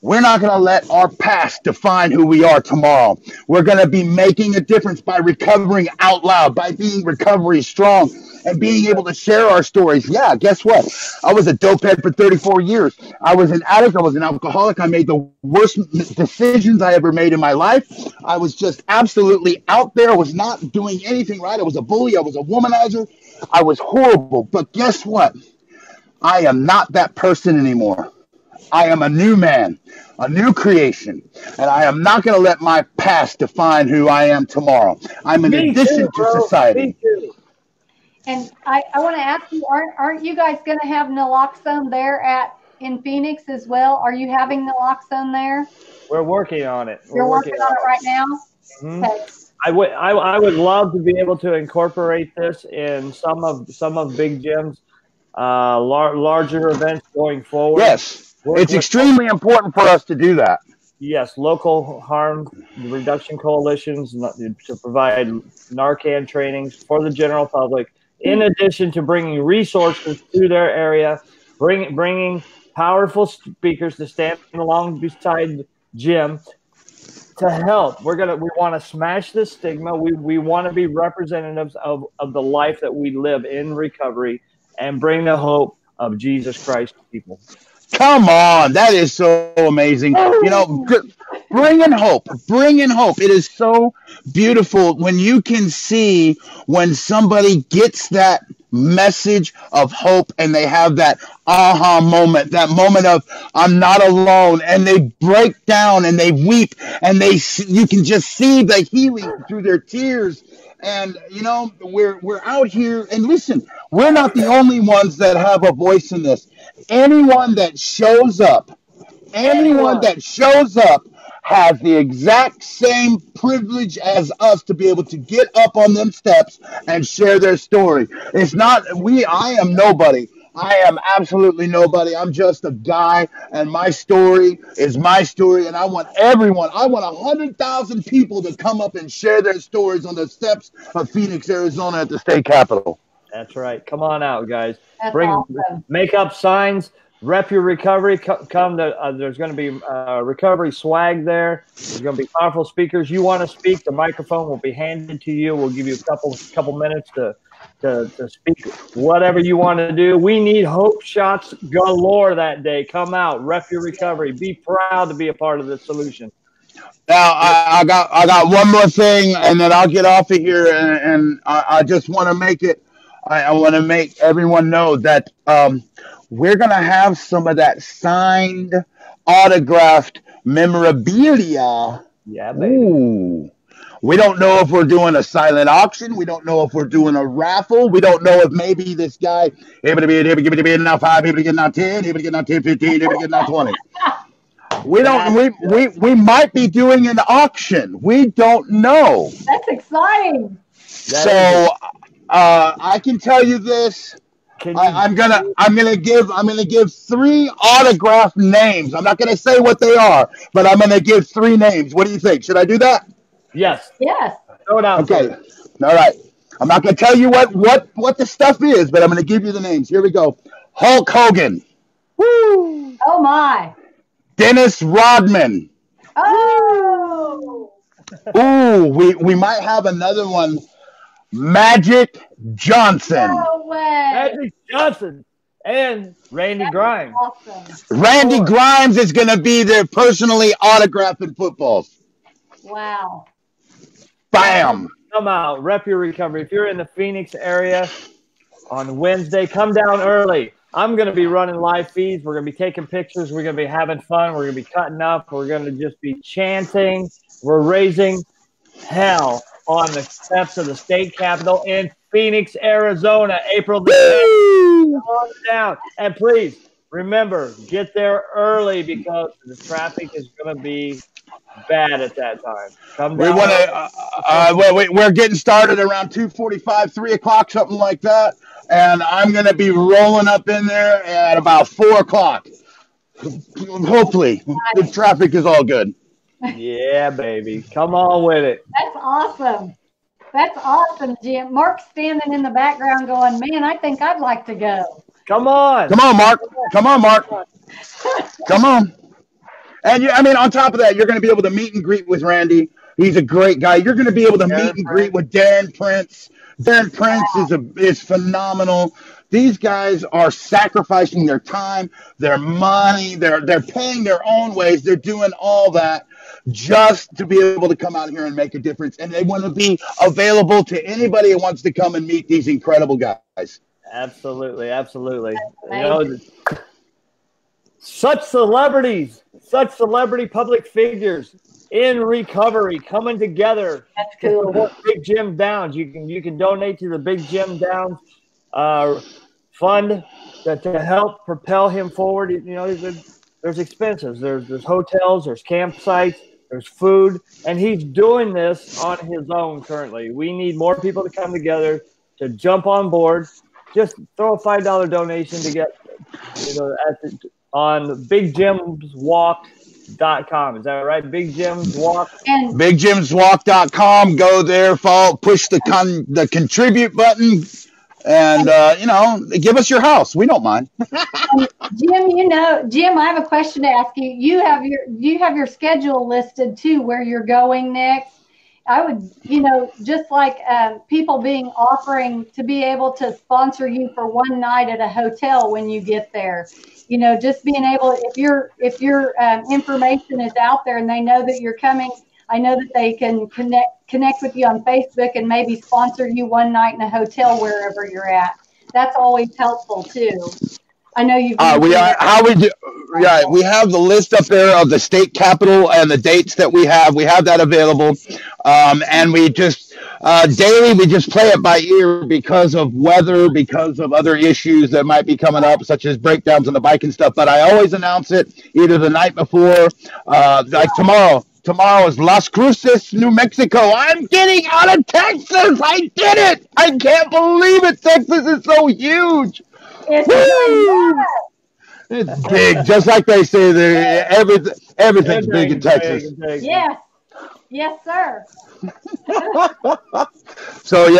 We're not going to let our past define who we are tomorrow. We're going to be making a difference by recovering out loud, by being recovery strong and being able to share our stories. Yeah, guess what? I was a dopehead for 34 years. I was an addict. I was an alcoholic. I made the worst decisions I ever made in my life. I was just absolutely out there. I was not doing anything right. I was a bully. I was a womanizer. I was horrible. But guess what? I am not that person anymore. I am a new man, a new creation, and I am not going to let my past define who I am tomorrow. I'm an addition to society. And I want to ask you, aren't you guys going to have Naloxone there in Phoenix as well? Are you having Naloxone there? We're working on it. You're working on it right now? Mm-hmm. Okay. I would love to be able to incorporate this in some of Big Jim's larger events going forward. Yes. It's extremely important for us to do that. Yes, local harm reduction coalitions to provide Narcan trainings for the general public, in addition to bringing resources to their area, bringing powerful speakers to stand along beside Jim to help. We want to smash this stigma. We want to be representatives of the life that we live in recovery and bring the hope of Jesus Christ to people. Come on, that is so amazing. You know, bringing hope. It is so beautiful when you can see when somebody gets that message of hope and they have that aha moment, that moment of I'm not alone, and they break down and they weep and you can just see the healing through their tears. And, you know, we're out here, and listen, we're not the only ones that have a voice in this. Anyone that shows up has the exact same privilege as us to be able to get up on them steps and share their story. It's not, I am nobody. I am absolutely nobody. I'm just a guy, and my story is my story, and I want 100,000 people to come up and share their stories on the steps of Phoenix, Arizona at the state capitol. That's right. Come on out, guys. That's awesome. Make up signs, rep your recovery. Come to, there's going to be recovery swag there. There's going to be powerful speakers. You want to speak, the microphone will be handed to you. We'll give you a couple minutes to speak whatever you want to do. We need hope shots galore that day. Come out, rep your recovery. Be proud to be a part of the solution. Now, I got one more thing, and then I'll get off of here, and I just want to make it, I want to make everyone know that we're going to have some of that signed, autographed memorabilia. Yeah, baby. Ooh. We don't know if we're doing a silent auction. We don't know if we're doing a raffle. We don't know if maybe this guy able to be now 5, able to get now 10, able to get now 10, 15, able to get now 20. We might be doing an auction. We don't know. That's exciting. So I can tell you this. I'm gonna give 3 autographed names. I'm not gonna say what they are, but I'm gonna give 3 names. What do you think? Should I do that? Yes. Yes. Throw it out. Okay. All right. I'm not going to tell you what the stuff is, but I'm going to give you the names. Here we go. Hulk Hogan. Woo. Oh, my. Dennis Rodman. Oh. Ooh, we might have another one. Magic Johnson. No way. Magic Johnson. And Randy Grimes. Awesome. Randy Grimes is going to be there personally autographing footballs. Wow. Bam! Come out, rep your recovery. If you're in the Phoenix area on Wednesday, come down early. I'm going to be running live feeds. We're going to be taking pictures. We're going to be having fun. We're going to be cutting up. We're going to just be chanting. We're raising hell on the steps of the state capitol in Phoenix, Arizona, April the 10th. Come on down. And please, remember, get there early because the traffic is going to be bad at that time. Come down. We're getting started around 2:45, 3 o'clock, something like that. And I'm going to be rolling up in there at about 4 o'clock. Hopefully, the traffic is all good. Yeah, baby. Come on with it. That's awesome. That's awesome, Jim. Mark's standing in the background going, man, I think I'd like to go. Come on. Come on, Mark. Come on, Mark. Come on. And, on top of that, you're going to be able to meet and greet with Randy. He's a great guy. You're going to be able to meet and greet with Darren Prince. Darren Prince is phenomenal. These guys are sacrificing their time, their money. They're paying their own ways. They're doing all that just to be able to come out here and make a difference. And they want to be available to anybody who wants to come and meet these incredible guys. Absolutely, absolutely. Such celebrities, such celebrity public figures in recovery coming together. That's cool. Big Jim Downs. You can donate to the Big Jim Downs fund to help propel him forward. There's expenses. There's hotels. There's campsites. There's food, and he's doing this on his own currently. We need more people to come together to jump on board. Just throw a $5 donation to get on BigJimsWalk.com. Is that right? Big Jim's Walk. BigJimsWalk.com. Go there, push the contribute button, and give us your house. We don't mind. Jim, I have a question to ask you. You have your schedule listed too, where you're going next. I would, just like people offering to be able to sponsor you for one night at a hotel when you get there. Just being able, if your information is out there and they know that you're coming, I know that they can connect with you on Facebook and maybe sponsor you one night in a hotel wherever you're at. That's always helpful too. I know you've. We have the list up there of the state capitol and the dates that we have. We have that available, and we just daily we just play it by ear because of weather, because of other issues that might be coming up, such as breakdowns on the bike and stuff. But I always announce it either the night before, like tomorrow. Tomorrow is Las Cruces, New Mexico. I'm getting out of Texas. I did it. I can't believe it. Texas is so huge. It's big, just like they say. Everything's big in Texas. Yes, sir. So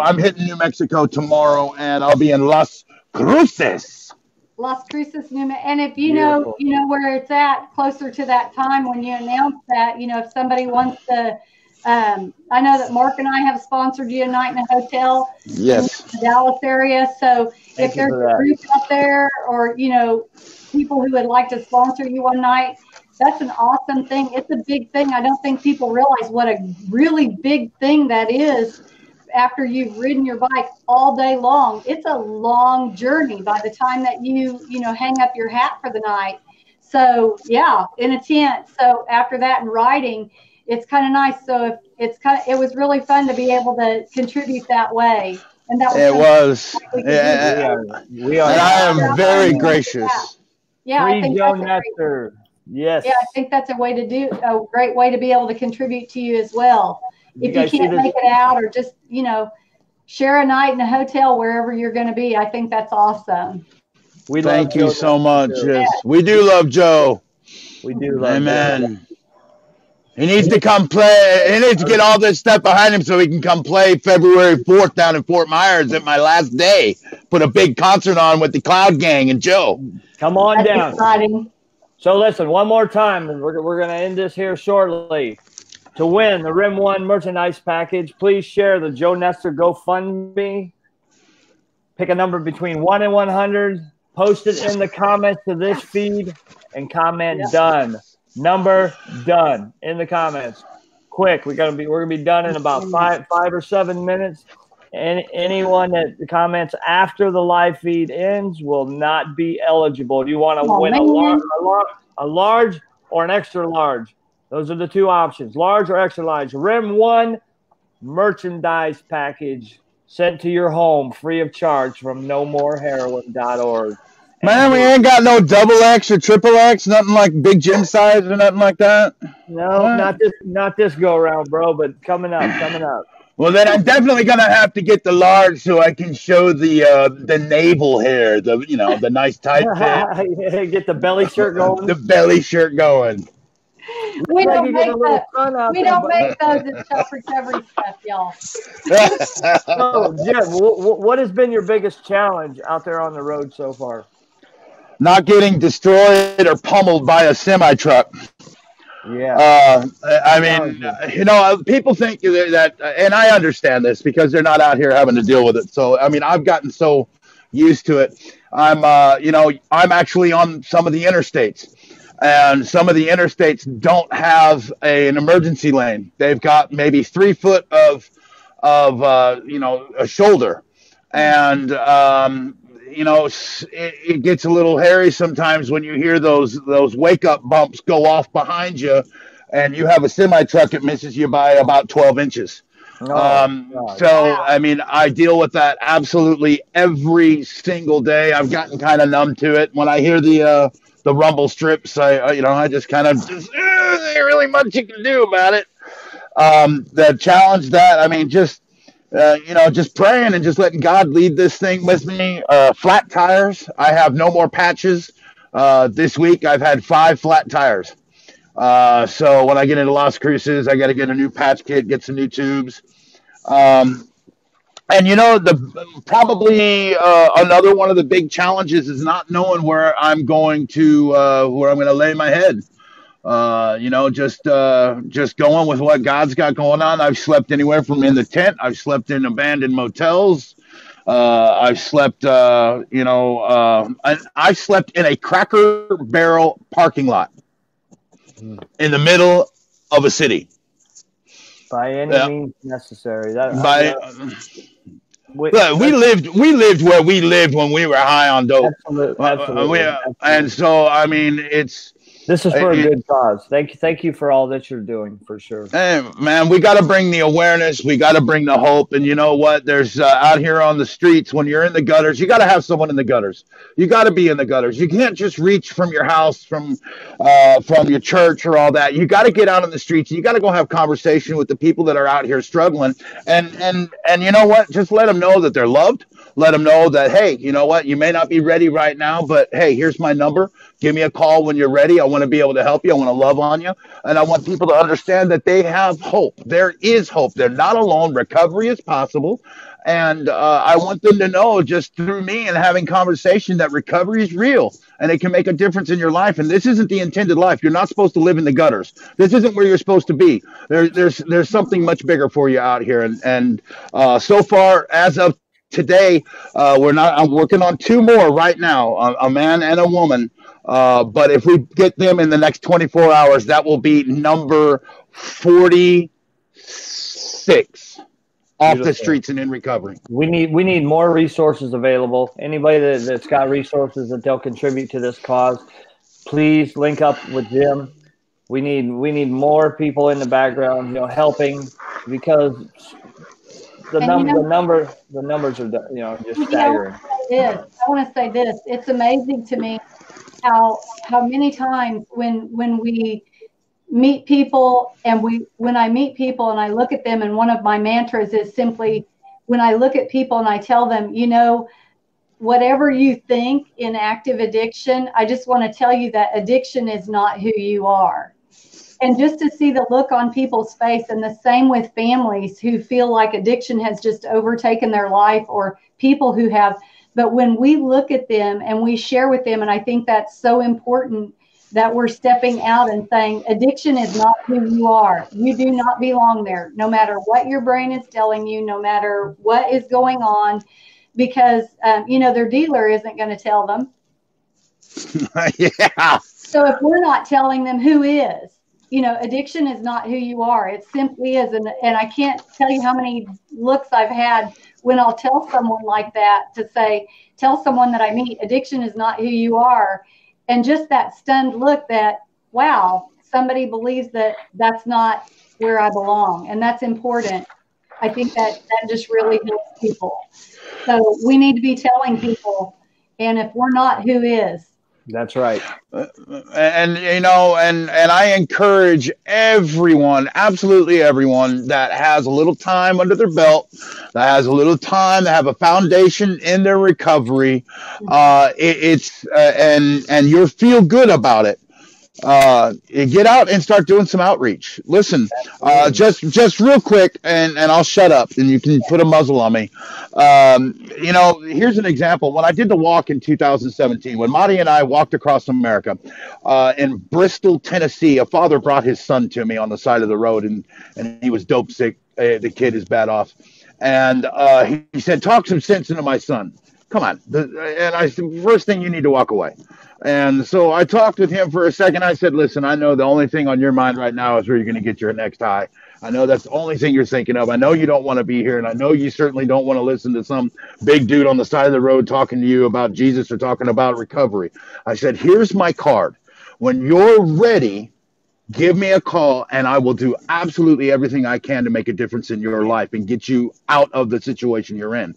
I'm hitting New Mexico tomorrow, and I'll be in Las Cruces. Las Cruces, New Mexico. And if you know where it's at, closer to that time when you announce that, if somebody wants to. I know that Mark and I have sponsored you a night in a hotel in the Dallas area. So if there's a group out there or, people who would like to sponsor you one night, that's an awesome thing. It's a big thing. I don't think people realize what a really big thing that is after you've ridden your bike all day long. It's a long journey by the time that you hang up your hat for the night. So, in a tent. So after that and riding, it's kind of nice. So it was really fun to be able to contribute that way. And that was we are. And I am very gracious. Yeah, I think that's yes. Yeah, I think that's a great way to be able to contribute to you as well. If you can't make it out or just, share a night in a hotel wherever you're going to be, I think that's awesome. Thank you so much. Yes. We do love Joe. We do love Amen. Joe. He needs to come play. He needs to get all this stuff behind him so he can come play February 4th down in Fort Myers at my last day. Put a big concert on with the Cloud Gang and Joe. Come on That's down. Exciting. So listen, one more time. We're going to end this here shortly. To win the Rim One merchandise package, please share the Joe Nestor GoFundMe. Pick a number between 1 and 100. Post it in the comments to this feed and comment done. Number done in the comments. quick. We're gonna be done in about five or 7 minutes. And anyone that comments after the live feed ends will not be eligible. Do you want to win a large or an extra large? Those are the two options: large or extra large. Rim 1 merchandise package sent to your home free of charge from nomoreheroin.org. Man, we ain't got no double X or triple X, nothing like Big Jim size or nothing like that. No, not this go around, bro. But coming up. Well, then I'm definitely gonna have to get the large so I can show the navel hair, the nice tight fit. Get the belly shirt going. The belly shirt going. We don't make those in Shop Recovery stuff, y'all. So, Jim, what has been your biggest challenge out there on the road so far? Not getting destroyed or pummeled by a semi truck. Yeah. I mean, people think that, and I understand this because they're not out here having to deal with it. So, I mean, I've gotten so used to it. I'm actually on some of the interstates, and some of the interstates don't have an emergency lane. They've got maybe 3 foot of a shoulder, and it gets a little hairy sometimes when you hear those wake up bumps go off behind you, and you have a semi truck that misses you by about 12 inches. I mean, I deal with that absolutely every single day. I've gotten kind of numb to it. When I hear the rumble strips, I just kind of there ain't really much you can do about it. The challenge that, I mean, just praying and just letting God lead this thing with me. Flat tires. I have no more patches. This week I've had 5 flat tires. So when I get into Las Cruces, I got to get a new patch kit, get some new tubes. And probably another one of the big challenges is not knowing where I'm going to lay my head. Just going with what God's got going on. I've slept anywhere from in the tent. I've slept in abandoned motels. I've slept, I slept in a Cracker Barrel parking lot in the middle of a city. By any means necessary. We lived where we lived when we were high on dope. Absolutely. And so, I mean, this is for a good cause. Thank you for all that you're doing, for sure. Hey, man, we got to bring the awareness. We got to bring the hope. And you know what? There's out here on the streets, when you're in the gutters, you got to have someone in the gutters. You got to be in the gutters. You can't just reach from your house, from your church or all that. You got to get out on the streets. You got to go have conversation with the people that are out here struggling. And you know what? Just let them know that they're loved. Let them know that, hey, you know what? You may not be ready right now, but hey, here's my number. Give me a call when you're ready. I want to be able to help you. I want to love on you. And I want people to understand that they have hope. There is hope. They're not alone. Recovery is possible. And I want them to know, just through me and having conversation, that recovery is real and it can make a difference in your life. And this isn't the intended life. You're not supposed to live in the gutters. This isn't where you're supposed to be. There's something much bigger for you out here. And so far, as of today, I'm working on 2 more right now, a man and a woman. But if we get them in the next 24 hours, that will be number 46 off the streets and in recovery. We need more resources available. Anybody that's got resources that they'll contribute to this cause, please link up with Jim. We need more people in the background, helping, because the numbers are, just staggering. I want to say this. It's amazing to me how many times when we meet people and when I meet people and I look at them, and one of my mantras is simply, when I look at people and I tell them, whatever you think in active addiction, I just want to tell you that addiction is not who you are. And just to see the look on people's face, and the same with families who feel like addiction has just overtaken their life, or people who have. But when we look at them and we share with them, and I think that's so important, that we're stepping out and saying, addiction is not who you are. You do not belong there, no matter what your brain is telling you, no matter what is going on, because, their dealer isn't going to tell them. Yeah. So if we're not telling them, who is? addiction is not who you are. It simply is. And I can't tell you how many looks I've had when I'll tell someone like that, tell someone that I meet, addiction is not who you are. And just that stunned look that, wow, somebody believes that that's not where I belong. And that's important. I think that just really helps people. So we need to be telling people, and if we're not, who is? That's right. And I encourage everyone, absolutely everyone that has a little time under their belt, that has a little time, that have a foundation in their recovery, and you feel good about it. Get out and start doing some outreach. Listen, just real quick, and I'll shut up, and you can put a muzzle on me. Here's an example. When I did the walk in 2017, when Marti and I walked across America, in Bristol, Tennessee, a father brought his son to me on the side of the road, and he was dope sick. The kid is bad off. And he said, talk some sense into my son. Come on. And I said, first thing, you need to walk away. And so I talked with him for a second. I said, listen, I know the only thing on your mind right now is where you're going to get your next high. I know that's the only thing you're thinking of. I know you don't want to be here. And I know you certainly don't want to listen to some big dude on the side of the road talking to you about Jesus or talking about recovery. I said, here's my card. When you're ready, give me a call, and I will do absolutely everything I can to make a difference in your life and get you out of the situation you're in.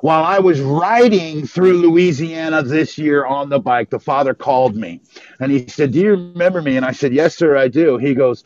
While I was riding through Louisiana this year on the bike, the father called me, and he said, do you remember me? And I said, yes, sir, I do. He goes,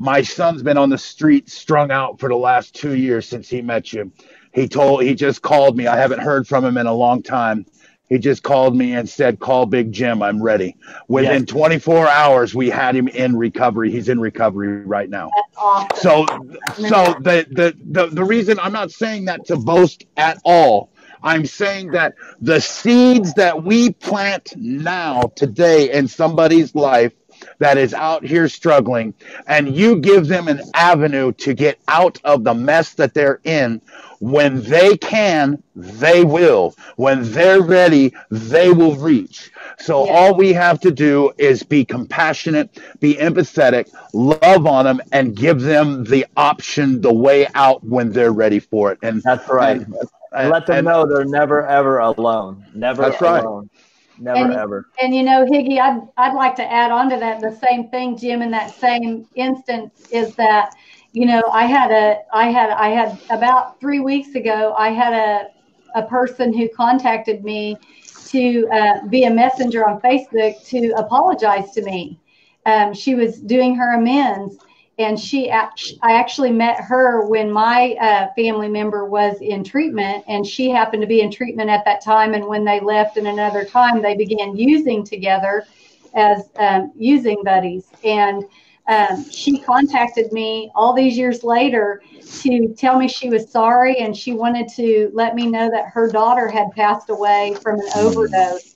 my son's been on the street strung out for the last 2 years since he met you. He just called me. I haven't heard from him in a long time. He just called me and said, call Big Jim. I'm ready. Within 24 hours, we had him in recovery. He's in recovery right now. That's awesome. So the reason I'm not saying that to boast at all, I'm saying that the seeds that we plant now, today, in somebody's life that is out here struggling, and you give them an avenue to get out of the mess that they're in, when they can, they will. When they're ready, they will reach. So all we have to do is be compassionate, be empathetic, love on them, and give them the option, the way out when they're ready for it. And that's right. And let them know they're never, ever alone. Never that's alone. Right. Never, ever. And Higgy, I'd like to add on to that the same thing, Jim, in that same instance is that, I had about 3 weeks ago, I had a person who contacted me to be a messenger on Facebook to apologize to me. She was doing her amends, and I actually met her when my family member was in treatment, and she happened to be in treatment at that time. And when they left in another time, they began using together as using buddies. And she contacted me all these years later to tell me she was sorry, and she wanted to let me know that her daughter had passed away from an overdose.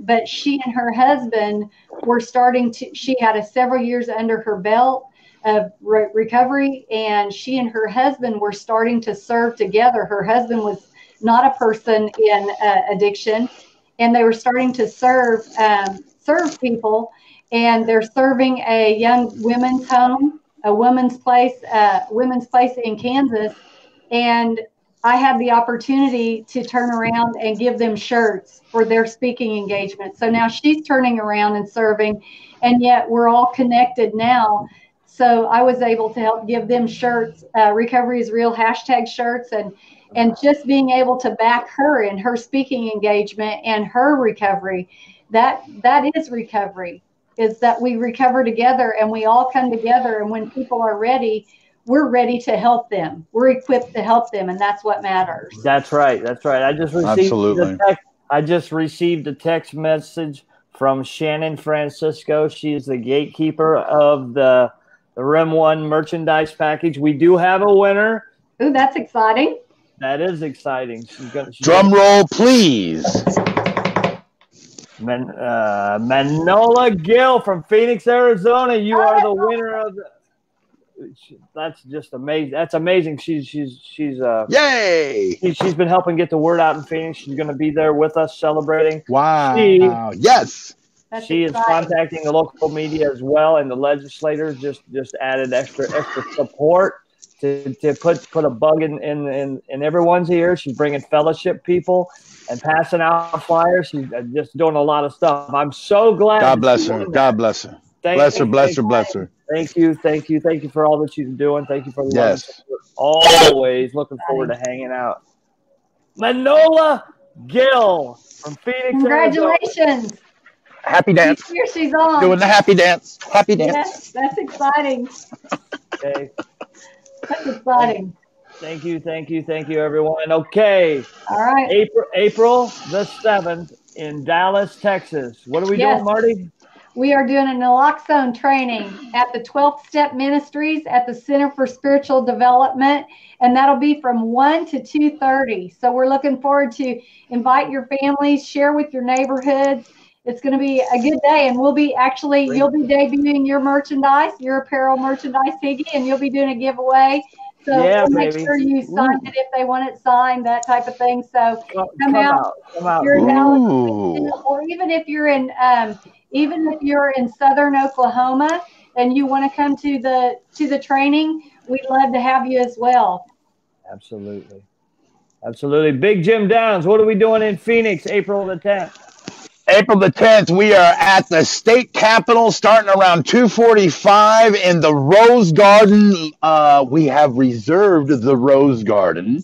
But she and her husband were she had several years under her belt of recovery, and she and her husband were starting to serve together. Her husband was not a person in addiction, and they were starting to serve people, and they're serving a young women's home, a women's place in Kansas. And I had the opportunity to turn around and give them shirts for their speaking engagement. So now she's turning around and serving, and yet we're all connected now. So I was able to help give them shirts, Recovery is Real # shirts, and just being able to back her in her speaking engagement and her recovery. That is recovery, is that we recover together and we all come together. And when people are ready, we're ready to help them. We're equipped to help them, and that's what matters. That's right. That's right. I just received a text message from Shannon Francisco. She's the gatekeeper of the Rim One merchandise package. We do have a winner. Ooh, that's exciting. That is exciting. Drum roll, please. Manola Gill from Phoenix, Arizona. You are the winner of the. That's just amazing. That's amazing. She's yay. She's been helping get the word out in Phoenix. She's going to be there with us celebrating. Wow. Yes. She is contacting the local media as well, and the legislators just added extra support to put a bug in everyone's ear. She's bringing fellowship people and passing out flyers. She's just doing a lot of stuff. I'm so glad. God bless her. God bless her. Bless her. Bless her. Bless her. Thank you for all that she's doing. Thank you for the love. Yes. Always looking forward to hanging out. Manola Gill from Phoenix. Congratulations. Arizona. Happy dance. Here she's on. Doing the happy dance. Happy dance. Yes, that's exciting. Okay. That's exciting. Thank you, everyone. Okay. All right. April the 7th in Dallas, Texas. What are we doing, Marty? We are doing a naloxone training at the 12th Step Ministries at the Center for Spiritual Development, and that'll be from 1 to 2:30. So we're looking forward to invite your families, share with your neighborhoods. It's going to be a good day, and you'll be debuting your merchandise, your apparel merchandise, Higgy, and you'll be doing a giveaway. So make sure you sign it if they want it signed, that type of thing. So come out. You're in Dallas, or even if you're in Southern Oklahoma and you want to come to the training, we'd love to have you as well. Absolutely. Big Jim Downs, what are we doing in Phoenix, April the 10th? April the 10th, we are at the state capitol starting around 2:45 in the Rose Garden. We have reserved the Rose Garden.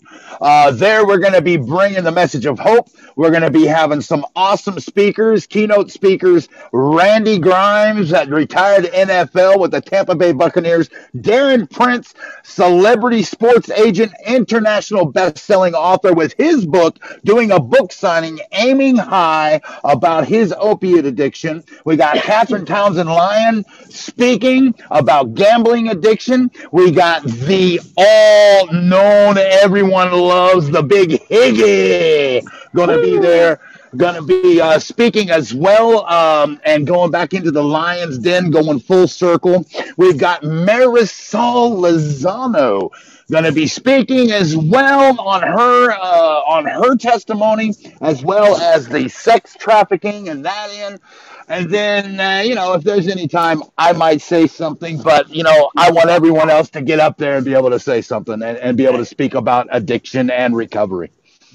There we're going to be bringing the message of hope. We're going to be having some awesome speakers, keynote speakers, Randy Grimes, that retired NFL with the Tampa Bay Buccaneers, Darren Prince, celebrity sports agent, international best-selling author with his book, doing a book signing, Aiming High, about his opiate addiction. We got Townsend-Lyon speaking about gambling addiction. We got the all-known, everyone loves, the big Higgy going to be there. Going to be speaking as well, and going back into the Lion's Den, going full circle. We've got Marisol Lozano going to be speaking as well on her testimony, as well as the sex trafficking and that in. And then, if there's any time, I might say something, but, I want everyone else to get up there and be able to say something and be able to speak about addiction and recovery.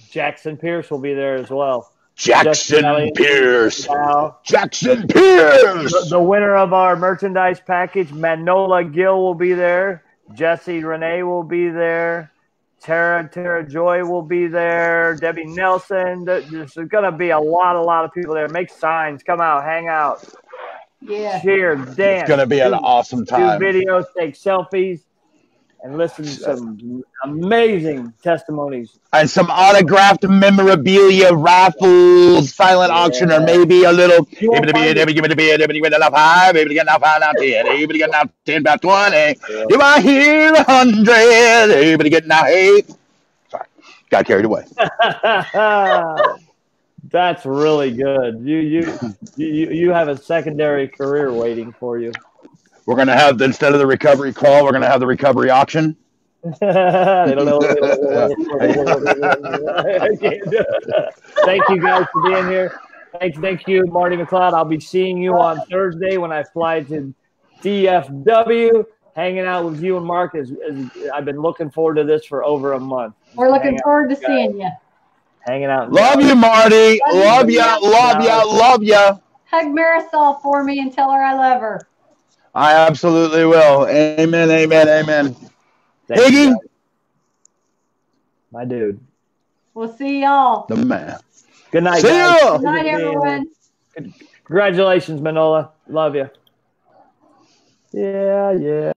Jackson Pierce will be there as well. Jackson Pierce. The winner of our merchandise package, Manola Gill, will be there. Jesse Renee will be there. Tara Joy will be there. Debbie Nelson. There's going to be a lot of people there. Make signs. Come out. Hang out. Yeah. Cheer. Dance. It's going to be an awesome time. Do videos. Take selfies. And listen to some amazing testimonies. And some autographed memorabilia, raffles, silent auction, or maybe a little. Able to get enough high, able to get enough high, now 10, able to get enough 10, about 20. If I hear 100, able to get now 8. Sorry, got carried away. That's really good. You have a secondary career waiting for you. We're going to have, instead of the recovery call, we're going to have the recovery auction. They don't know. Thank you guys for being here. Thank you, Marti McLeod. I'll be seeing you on Thursday when I fly to DFW, hanging out with you and Mark. As I've been looking forward to this for over a month. We're looking forward to seeing you. Hanging out. Love you, Marty. Love ya. Hug Marisol for me and tell her I love her. I absolutely will. Amen. Higgy. My dude. We'll see y'all. The man. Good night, see guys. ya. Good night, everyone. Congratulations, Manola. Love you. Yeah.